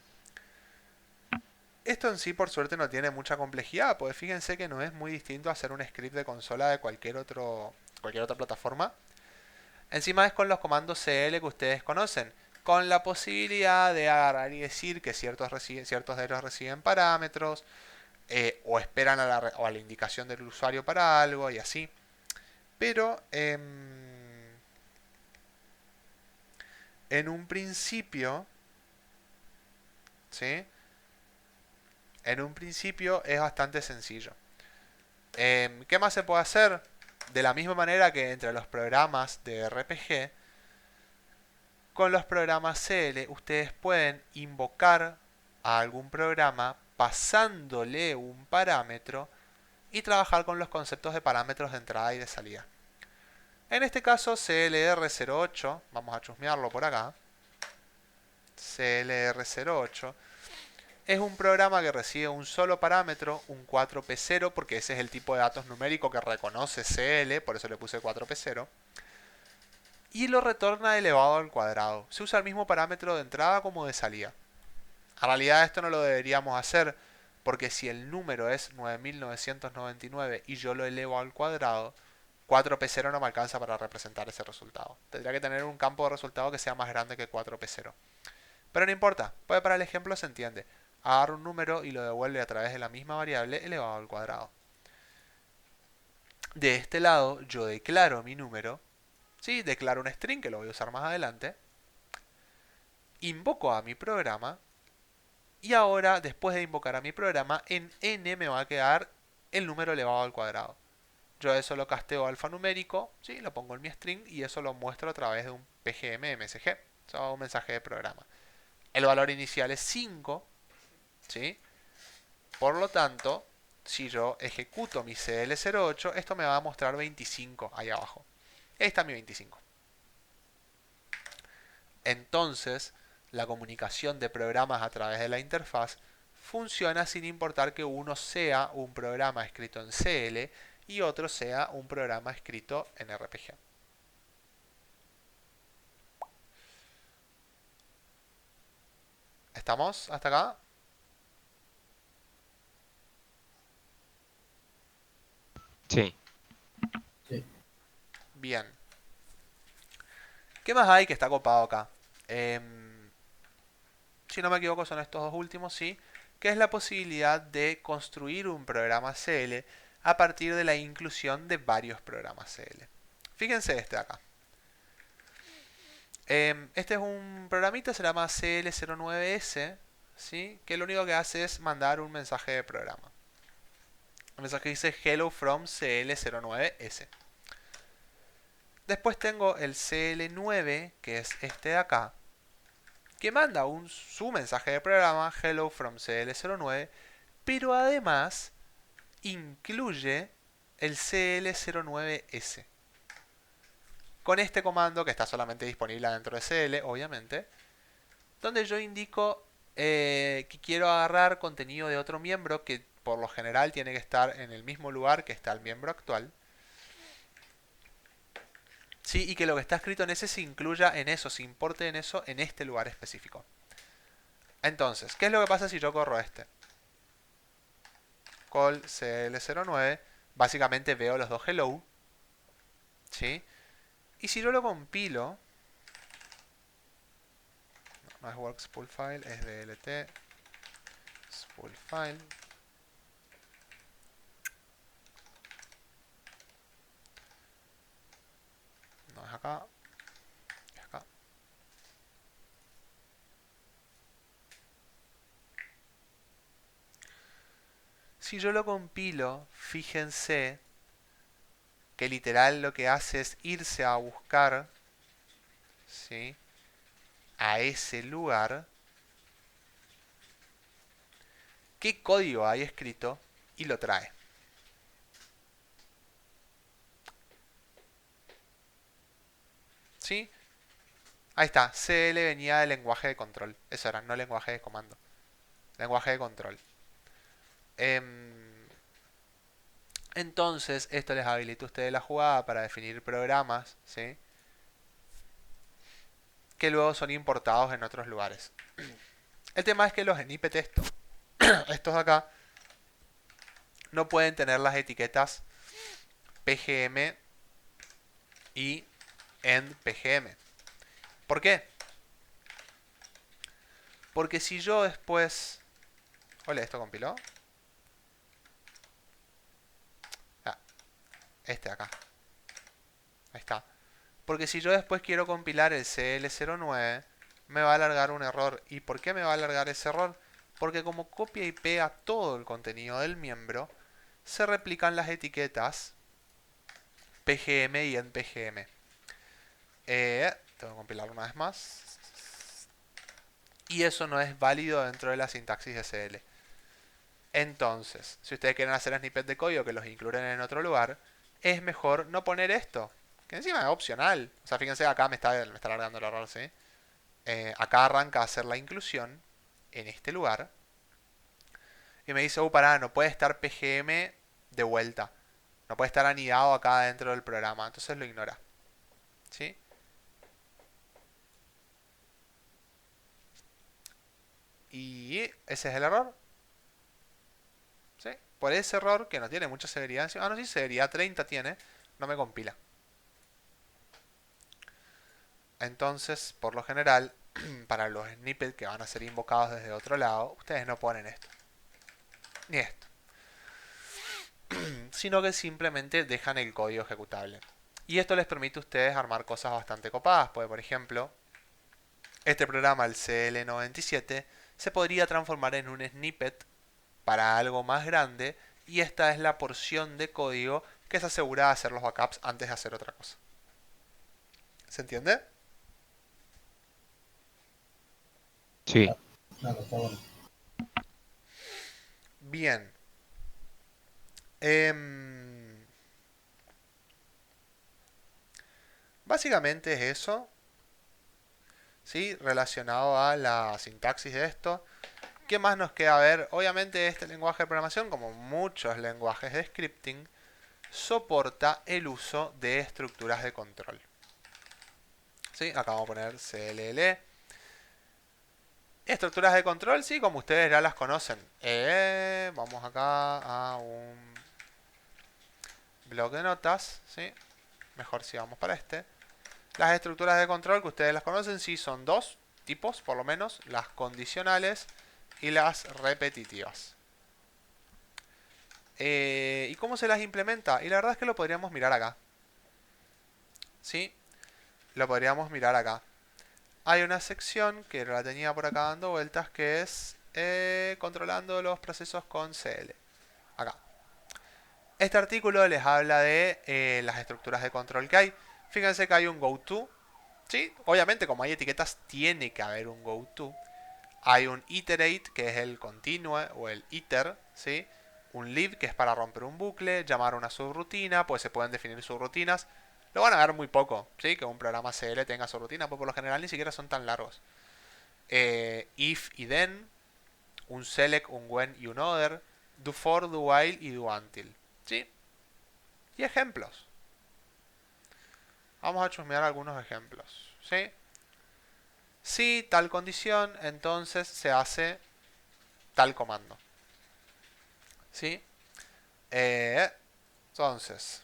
Speaker 1: Esto en sí, por suerte, no tiene mucha complejidad, pues fíjense que no es muy distinto a hacer un script de consola de cualquier otra plataforma. Encima es con los comandos CL que ustedes conocen, con la posibilidad de agarrar y decir que ciertos de ellos reciben parámetros, o esperan a la indicación del usuario para algo y así. Pero en un principio, ¿sí? En un principio es bastante sencillo. ¿Qué más se puede hacer? De la misma manera que entre los programas de RPG, con los programas CL ustedes pueden invocar a algún programa pasándole un parámetro y trabajar con los conceptos de parámetros de entrada y de salida. En este caso CLR08, vamos a chusmearlo por acá, CLR08 es un programa que recibe un solo parámetro, un 4P0, porque ese es el tipo de datos numérico que reconoce CL, por eso le puse 4P0, y lo retorna elevado al cuadrado. Se usa el mismo parámetro de entrada como de salida. En realidad esto no lo deberíamos hacer, porque si el número es 9999 y yo lo elevo al cuadrado, 4P0 no me alcanza para representar ese resultado. Tendría que tener un campo de resultado que sea más grande que 4P0. Pero no importa, pues para el ejemplo se entiende. Agarra un número y lo devuelve a través de la misma variable elevado al cuadrado. De este lado yo declaro mi número, ¿sí? Declaro un string que lo voy a usar más adelante, invoco a mi programa y ahora, después de invocar a mi programa, en n me va a quedar el número elevado al cuadrado. Yo eso lo casteo alfanumérico, ¿sí? Lo pongo en mi string y eso lo muestro a través de un pgm-msg, o sea, un mensaje de programa. El valor inicial es 5, ¿sí? Por lo tanto, si yo ejecuto mi CL08, esto me va a mostrar 25 ahí abajo. Ahí está mi 25. Entonces, la comunicación de programas a través de la interfaz funciona sin importar que uno sea un programa escrito en CL y otro sea un programa escrito en RPG. ¿Estamos hasta acá?
Speaker 2: Sí.
Speaker 3: Sí.
Speaker 1: Bien. ¿Qué más hay que está copado acá? Em, si no me equivoco son estos dos últimos, sí. Que es la posibilidad de construir un programa CL a partir de la inclusión de varios programas CL. Fíjense este de acá. Este es un programita, se llama CL09S, ¿sí? Que lo único que hace es mandar un mensaje de programa. El mensaje dice Hello from CL09S. Después tengo el CL9, que es este de acá, que manda su mensaje de programa Hello from CL09, pero además incluye el CL09S. Con este comando, que está solamente disponible dentro de CL, obviamente, donde yo indico que quiero agarrar contenido de otro miembro que por lo general tiene que estar en el mismo lugar que está el miembro actual. Sí, y que lo que está escrito en ese se incluya en eso, se importe en eso, en este lugar específico. Entonces, ¿qué es lo que pasa si yo corro este? Call CL09, básicamente veo los dos hello, ¿sí? Y si yo lo compilo, no es work spool file, es dlt spool file. No es acá, es acá. Si yo lo compilo, fíjense que literal lo que hace es irse a buscar, ¿sí? A ese lugar qué código hay escrito y lo trae. ¿Sí? Ahí está, CL venía del lenguaje de control. Eso era, no lenguaje de comando. Lenguaje de control. Entonces, esto les habilita a ustedes la jugada para definir programas, ¿sí? Que luego son importados en otros lugares. El tema es que los snippets estos de acá, no pueden tener las etiquetas PGM y end PGM. ¿Por qué? Porque si yo después... Hola, ¿esto compiló? Ah, este de acá. Ahí está. Porque si yo después quiero compilar el CL09, me va a alargar un error. ¿Y por qué me va a alargar ese error? Porque como copia y pega todo el contenido del miembro, se replican las etiquetas PGM y NPGM. Tengo que compilarlo una vez más. Y eso no es válido dentro de la sintaxis de CL. Entonces, si ustedes quieren hacer snippets de código que los incluyan en otro lugar, es mejor no poner esto. Que encima es opcional. O sea, fíjense, acá me está alargando el error, ¿sí? Acá arranca a hacer la inclusión en este lugar. Y me dice, pará, no puede estar PGM de vuelta. No puede estar anidado acá dentro del programa. Entonces lo ignora. ¿Sí? Y ese es el error. ¿Sí? Por ese error, que no tiene mucha severidad. Ah, no, sí, severidad 30 tiene. No me compila. Entonces, por lo general, para los snippets que van a ser invocados desde otro lado, ustedes no ponen esto. Ni esto. Sino que simplemente dejan el código ejecutable. Y esto les permite a ustedes armar cosas bastante copadas. Pues, por ejemplo, este programa, el CL97, se podría transformar en un snippet para algo más grande. Y esta es la porción de código que se asegura de hacer los backups antes de hacer otra cosa. ¿Se entiende?
Speaker 2: Sí.
Speaker 3: Claro, está bueno.
Speaker 1: Bien. Em, básicamente es eso. ¿Sí? Relacionado a la sintaxis de esto. ¿Qué más nos queda ver? Obviamente este lenguaje de programación, como muchos lenguajes de scripting, soporta el uso de estructuras de control. ¿Sí? Acá vamos a poner CLL. Estructuras de control, sí, como ustedes ya las conocen. Vamos acá a un bloc de notas, ¿sí? Mejor si vamos para este. Las estructuras de control que ustedes las conocen, sí, son dos tipos, por lo menos, las condicionales y las repetitivas. ¿Y cómo se las implementa? Y la verdad es que lo podríamos mirar acá. ¿Sí? Lo podríamos mirar acá. Hay una sección que la tenía por acá dando vueltas que es controlando los procesos con CL. Acá. Este artículo les habla de las estructuras de control que hay. Fíjense que hay un goTo. ¿Sí? Obviamente, como hay etiquetas, tiene que haber un goTo. Hay un iterate, que es el continue o el iter, ¿sí? Un leave, que es para romper un bucle, llamar a una subrutina, pues se pueden definir subrutinas. Lo van a ver muy poco, ¿sí? Que un programa CL tenga subrutina, pues por lo general ni siquiera son tan largos. If y then, un select, un when y un other, do for, do while y do until, ¿sí? Y ejemplos. Vamos a chusmear algunos ejemplos, ¿sí? Si tal condición, entonces se hace tal comando. ¿Sí? Entonces,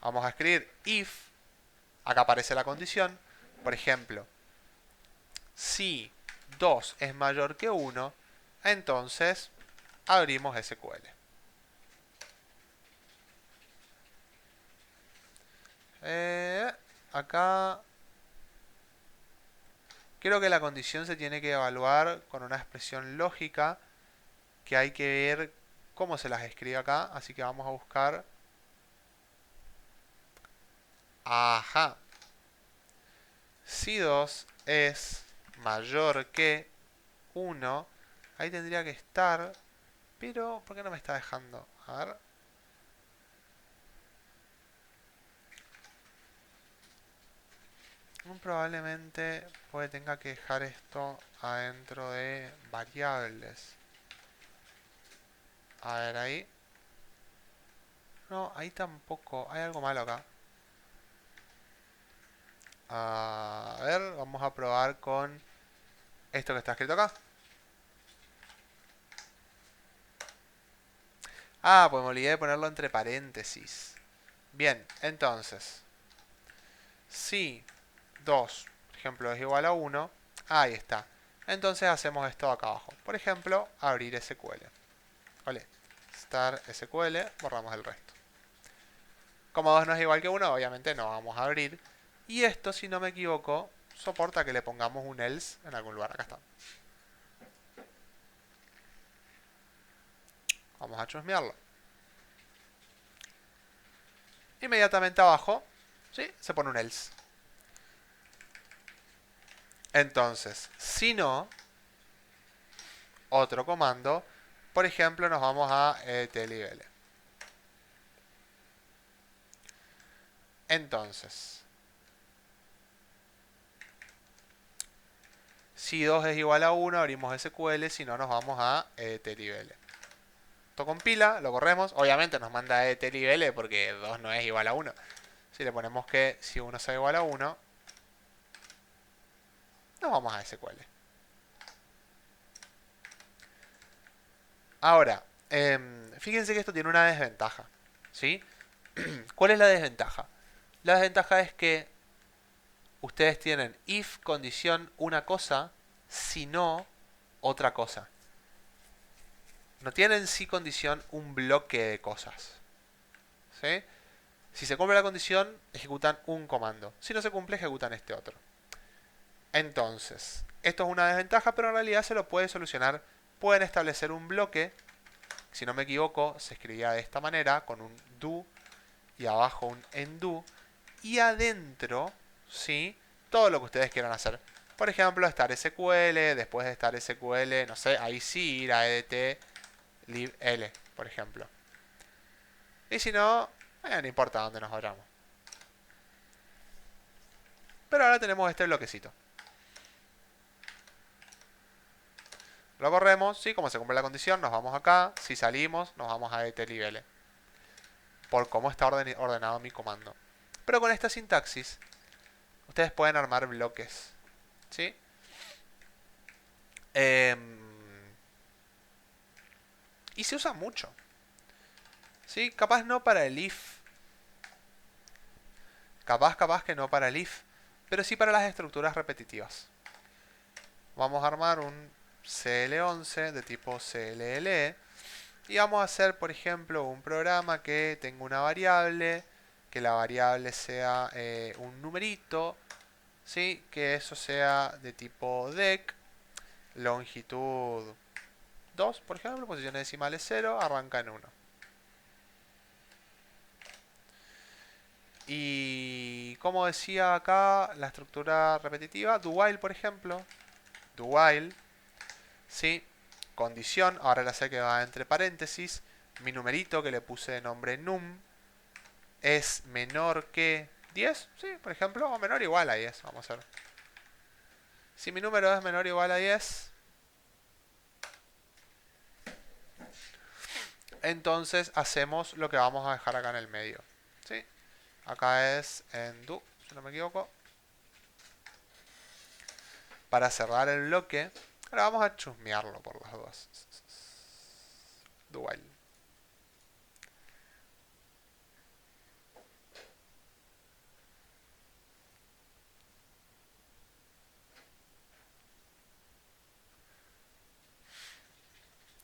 Speaker 1: vamos a escribir if, acá aparece la condición, por ejemplo, si 2 es mayor que 1, entonces abrimos SQL. Acá creo que la condición se tiene que evaluar con una expresión lógica que hay que ver cómo se las escribe acá, así que vamos a buscar. Ajá. Si 2 es mayor que 1, ahí tendría que estar, pero ¿por qué no me está dejando? A ver. Probablemente tenga que dejar esto adentro de variables. A ver, ahí. No, ahí tampoco. Hay algo malo acá. A ver, vamos a probar con esto que está escrito acá. Ah, pues me olvidé de ponerlo entre paréntesis. Bien, entonces. Si 2, por ejemplo, es igual a 1, ahí está. Entonces hacemos esto acá abajo. Por ejemplo, abrir SQL. Vale. Star SQL, borramos el resto. Como 2 no es igual que 1, obviamente no vamos a abrir. Y esto, si no me equivoco, soporta que le pongamos un else en algún lugar. Acá está. Vamos a chusmearlo. Inmediatamente abajo, ¿sí? Se pone un else. Entonces, si no, otro comando, por ejemplo, nos vamos a tlibl. Entonces, si 2 es igual a 1, abrimos SQL, si no nos vamos a tlibl. Esto compila, lo corremos, obviamente nos manda a tlibl porque 2 no es igual a 1. Si le ponemos que si 1 es igual a 1, nos vamos a SQL. Ahora, fíjense que esto tiene una desventaja, ¿sí? ¿Cuál es la desventaja? La desventaja es que ustedes tienen if condición una cosa, si no otra cosa. No tienen si condición un bloque de cosas. ¿Sí? Si se cumple la condición, ejecutan un comando. Si no se cumple, ejecutan este otro. Entonces, esto es una desventaja, pero en realidad se lo puede solucionar. Pueden establecer un bloque. Si no me equivoco, se escribía de esta manera, con un do y abajo un endu. Y adentro, ¿sí? Todo lo que ustedes quieran hacer. Por ejemplo, estar SQL, después de estar SQL, no sé, ahí sí ir a edt libl, por ejemplo. Y si no, no importa dónde nos vayamos. Pero ahora tenemos este bloquecito. Lo corremos, ¿sí? Como se cumple la condición, nos vamos acá. Si salimos, nos vamos a etlibl. Por cómo está ordenado mi comando. Pero con esta sintaxis, ustedes pueden armar bloques. ¿sí? Em, y se usa mucho, ¿sí? Capaz no para el if. Capaz que no para el if. Pero sí para las estructuras repetitivas. Vamos a armar un CL11 de tipo CLLE. Y vamos a hacer, por ejemplo, un programa que tenga una variable. Que la variable sea un numerito. ¿Sí? Que eso sea de tipo dec. Longitud 2, por ejemplo. Posiciones decimales 0. Arranca en 1. Y como decía acá, la estructura repetitiva, do while, por ejemplo, do while, ¿sí? Condición, ahora la sé que va entre paréntesis, mi numerito que le puse de nombre num es menor que 10, ¿sí? Por ejemplo, o menor o igual a 10, vamos a ver. Si mi número es menor o igual a 10, entonces hacemos lo que vamos a dejar acá en el medio, ¿sí? Acá es en do, si no me equivoco. Para cerrar el bloque, ahora vamos a chusmearlo por las dos. Do while.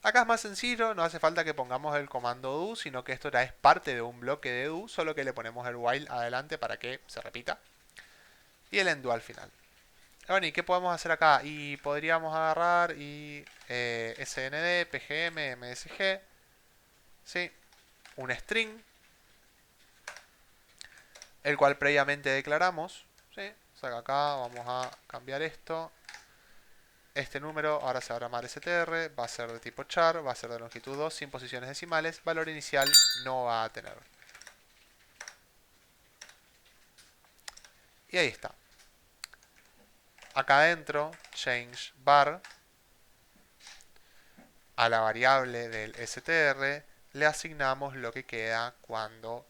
Speaker 1: Acá es más sencillo, no hace falta que pongamos el comando do, sino que esto ya es parte de un bloque de do, solo que le ponemos el while adelante para que se repita. Y el end do al final. Bueno, ¿y qué podemos hacer acá? Y podríamos agarrar y snd, pgm, msg, ¿sí? Un string, el cual previamente declaramos, ¿sí? O sea que acá vamos a cambiar esto. Este número ahora se va a llamar str, va a ser de tipo char, va a ser de longitud 2, sin posiciones decimales, valor inicial no va a tener. Y ahí está. Acá adentro, change var, a la variable del str le asignamos lo que queda cuando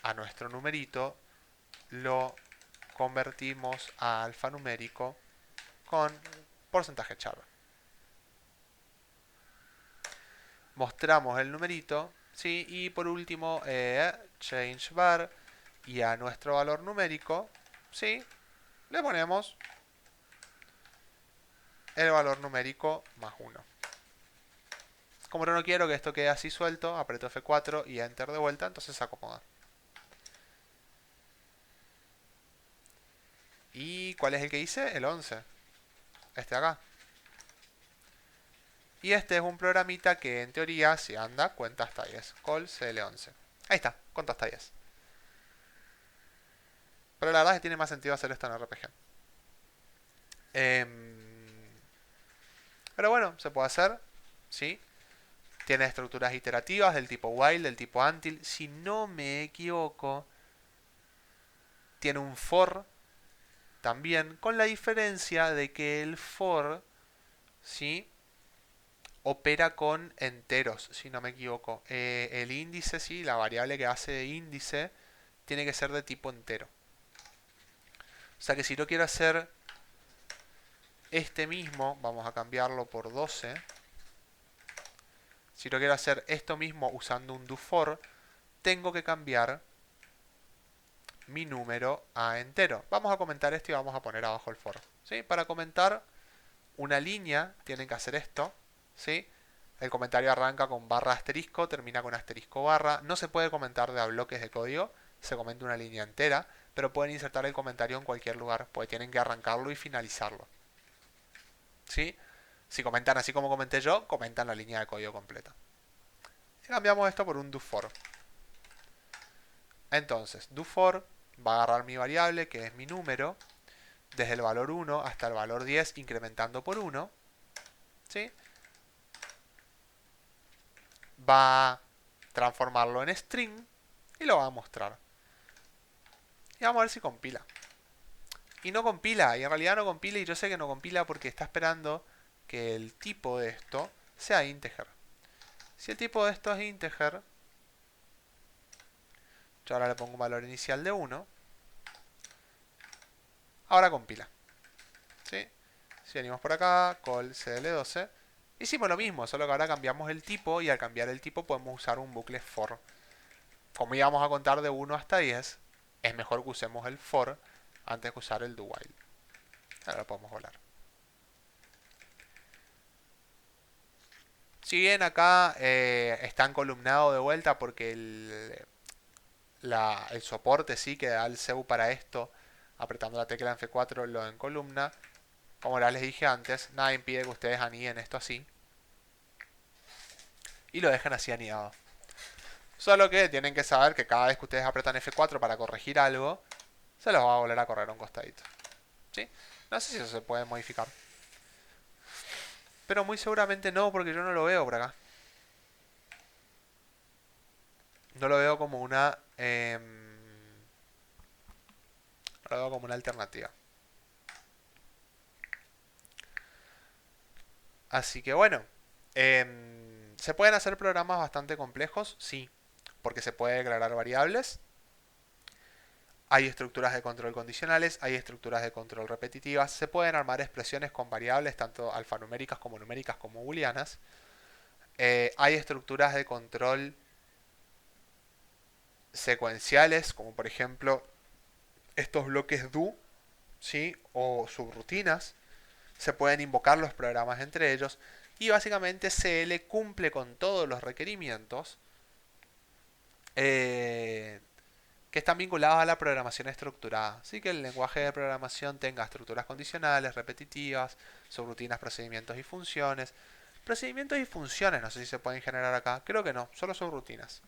Speaker 1: a nuestro numerito lo convertimos a alfanumérico con porcentaje char. Mostramos el numerito, ¿sí? Y por último, change var, y a nuestro valor numérico, ¿sí? Le ponemos el valor numérico más 1. Como no quiero que esto quede así suelto, aprieto F4 y Enter de vuelta, entonces se acomoda. ¿Y cuál es el que hice? El 11. Este de acá. Y este es un programita que en teoría, si anda, cuenta hasta 10. Call CL11. Ahí está, cuenta hasta 10. Pero la verdad es que tiene más sentido hacer esto en RPG. Pero bueno, se puede hacer, ¿sí? Tiene estructuras iterativas del tipo while, del tipo until. Si no me equivoco, tiene un for también, con la diferencia de que el for, ¿sí? Opera con enteros, si no me equivoco. El índice, sí, la variable que hace de índice, tiene que ser de tipo entero. O sea que si yo quiero hacer este mismo, vamos a cambiarlo por 12. Si yo quiero hacer esto mismo usando un do for, tengo que cambiar mi número a entero. Vamos a comentar esto y vamos a poner abajo el for. ¿Sí? Para comentar una línea tienen que hacer esto. ¿Sí? El comentario arranca con barra asterisco, termina con asterisco barra. No se puede comentar de a bloques de código, se comenta una línea entera, pero pueden insertar el comentario en cualquier lugar, porque tienen que arrancarlo y finalizarlo. ¿Sí? Si comentan así como comenté yo, comentan la línea de código completa. Y cambiamos esto por un do for. Entonces, do for va a agarrar mi variable, que es mi número, desde el valor 1 hasta el valor 10, incrementando por 1. ¿Sí? Va a transformarlo en string y lo va a mostrar. Y vamos a ver si compila. Y no compila, y en realidad no compila, y yo sé que no compila porque está esperando que el tipo de esto sea integer. Si el tipo de esto es integer, yo ahora le pongo un valor inicial de 1. Ahora compila. ¿sí? Si venimos por acá, call cl12, hicimos lo mismo, solo que ahora cambiamos el tipo y al cambiar el tipo podemos usar un bucle for. Como íbamos a contar de 1 hasta 10, es mejor que usemos el for antes que usar el do while. Ahora lo podemos volar. Si bien acá está encolumnado de vuelta porque el soporte sí que da el CEU para esto, apretando la tecla en F4 lo encolumna. Como ya les dije antes, nada impide que ustedes aniden esto así y lo dejen así anidado. Solo que tienen que saber que cada vez que ustedes apretan F4 para corregir algo, se los va a volver a correr a un costadito. ¿Sí? No sé si eso se puede modificar. Pero muy seguramente no, porque yo no lo veo por acá. No lo veo como una... no lo veo como una alternativa. Así que bueno. ¿Se pueden hacer programas bastante complejos? Sí. Porque se puede declarar variables. Hay estructuras de control condicionales, hay estructuras de control repetitivas. Se pueden armar expresiones con variables, tanto alfanuméricas como numéricas como booleanas. Hay estructuras de control secuenciales, como por ejemplo estos bloques do, ¿sí? O subrutinas. Se pueden invocar los programas entre ellos. Y básicamente CL cumple con todos los requerimientos que están vinculados a la programación estructurada. Así que el lenguaje de programación tenga estructuras condicionales, repetitivas, subrutinas, procedimientos y funciones. Procedimientos y funciones, no sé si se pueden generar acá. Creo que no, solo subrutinas.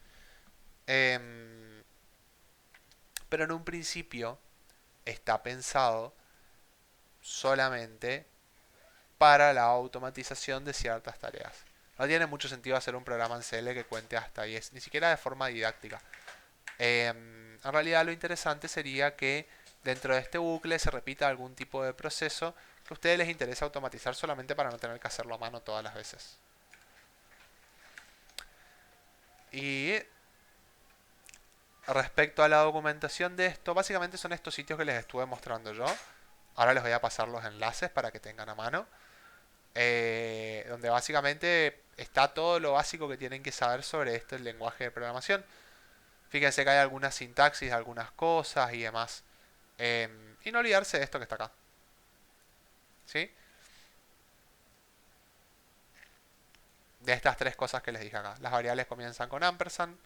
Speaker 1: Pero en un principio está pensado solamente para la automatización de ciertas tareas. No tiene mucho sentido hacer un programa en CL que cuente hasta 10, ni siquiera de forma didáctica. En realidad lo interesante sería que dentro de este bucle se repita algún tipo de proceso que a ustedes les interesa automatizar solamente para no tener que hacerlo a mano todas las veces. Y respecto a la documentación de esto, básicamente son estos sitios que les estuve mostrando yo. Ahora les voy a pasar los enlaces para que tengan a mano. Donde básicamente está todo lo básico que tienen que saber sobre este lenguaje de programación. Fíjense que hay algunas sintaxis, algunas cosas y demás. Y no olvidarse de esto que está acá. ¿Sí? De estas tres cosas que les dije acá. Las variables comienzan con ampersand.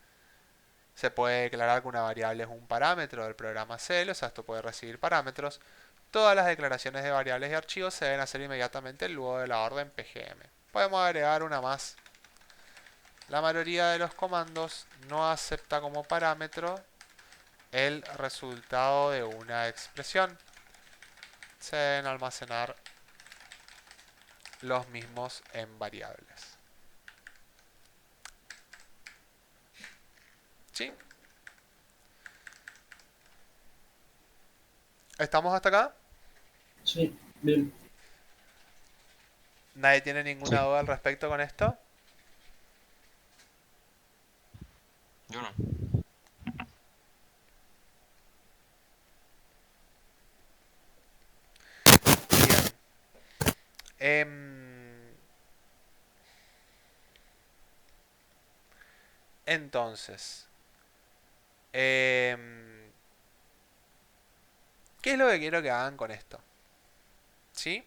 Speaker 1: Se puede declarar que una variable es un parámetro del programa CL, o sea, esto puede recibir parámetros. Todas las declaraciones de variables y archivos se deben hacer inmediatamente luego de la orden PGM. Podemos agregar una más. La mayoría de los comandos no acepta como parámetro el resultado de una expresión. Se deben almacenar los mismos en variables. ¿Sí? ¿Estamos hasta acá?
Speaker 3: Sí, bien.
Speaker 1: ¿Nadie tiene ninguna
Speaker 2: Sí.
Speaker 1: duda al respecto con esto?
Speaker 2: Yo no.
Speaker 1: Bien. Entonces, ¿qué es lo que quiero que hagan con esto? ¿Sí?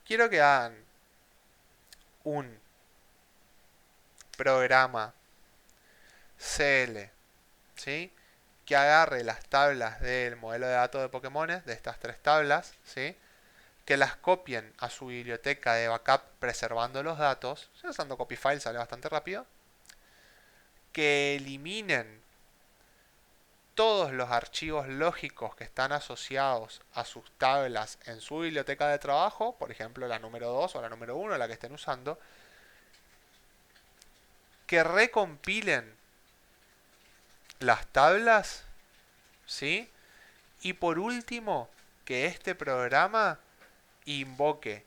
Speaker 1: Quiero que hagan un programa CL, ¿sí? Que agarre las tablas del modelo de datos de Pokémones, de estas tres tablas, ¿sí? Que las copien a su biblioteca de backup preservando los datos, si usando copyfile sale bastante rápido, que eliminen todos los archivos lógicos que están asociados a sus tablas en su biblioteca de trabajo, por ejemplo la número 2 o la número 1, la que estén usando, que recompilen las tablas, ¿sí? Y por último, que este programa invoque,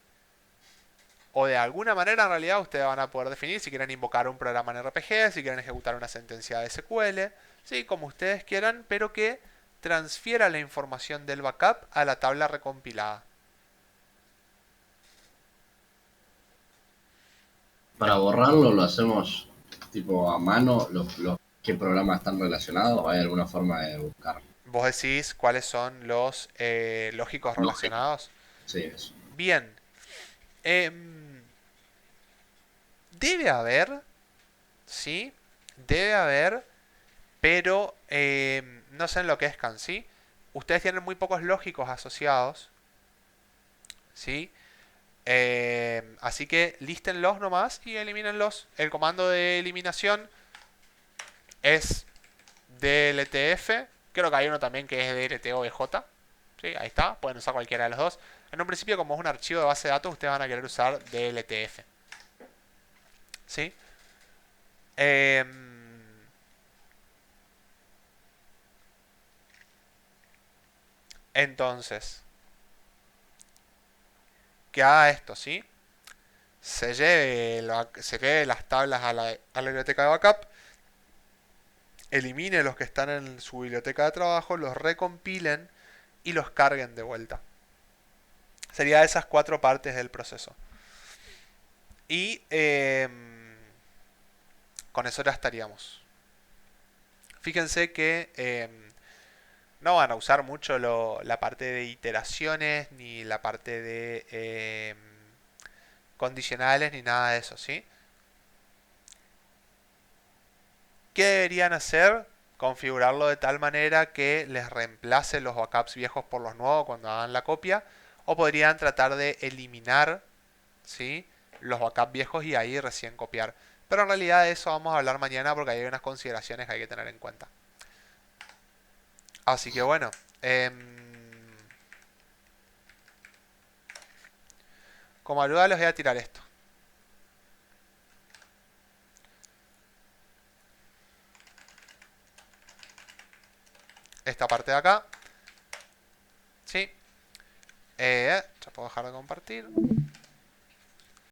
Speaker 1: o de alguna manera en realidad ustedes van a poder definir si quieren invocar un programa en RPG, si quieren ejecutar una sentencia de SQL, ¿sí? Como ustedes quieran, pero que transfiera la información del backup a la tabla recompilada.
Speaker 3: Para borrarlo lo hacemos tipo a mano, qué programas están relacionados, ¿hay alguna forma de buscar?
Speaker 1: Vos decís cuáles son los lógicos
Speaker 3: Lógico.
Speaker 1: relacionados.
Speaker 3: Sí, eso.
Speaker 1: Bien. em, Debe haber, ¿sí? Debe haber, pero no sé en lo que es ¿sí? Ustedes tienen muy pocos lógicos asociados, ¿sí? Así que lístenlos nomás y elimínenlos. El comando de eliminación es DLTF. Creo que hay uno también que es DLTOBJ. Sí, ahí está. Pueden usar cualquiera de los dos. En un principio, como es un archivo de base de datos, ustedes van a querer usar DLTF. ¿Sí? Entonces, que haga esto, ¿sí? Se lleve las tablas a la biblioteca de backup, elimine los que están en su biblioteca de trabajo, los recompilen y los carguen de vuelta. Sería esas 4 partes del proceso. Y con eso ya estaríamos. Fíjense que no van a usar mucho la parte de iteraciones ni la parte de condicionales ni nada de eso, ¿sí? ¿Qué deberían hacer? Configurarlo de tal manera que les reemplace los backups viejos por los nuevos cuando hagan la copia. O podrían tratar de eliminar, ¿sí?, los backups viejos y ahí recién copiar. Pero en realidad de eso vamos a hablar mañana porque hay unas consideraciones que hay que tener en cuenta. Así que bueno. Como ayuda les voy a tirar esto. Esta parte de acá. ¿Sí? Ya puedo dejar de compartir.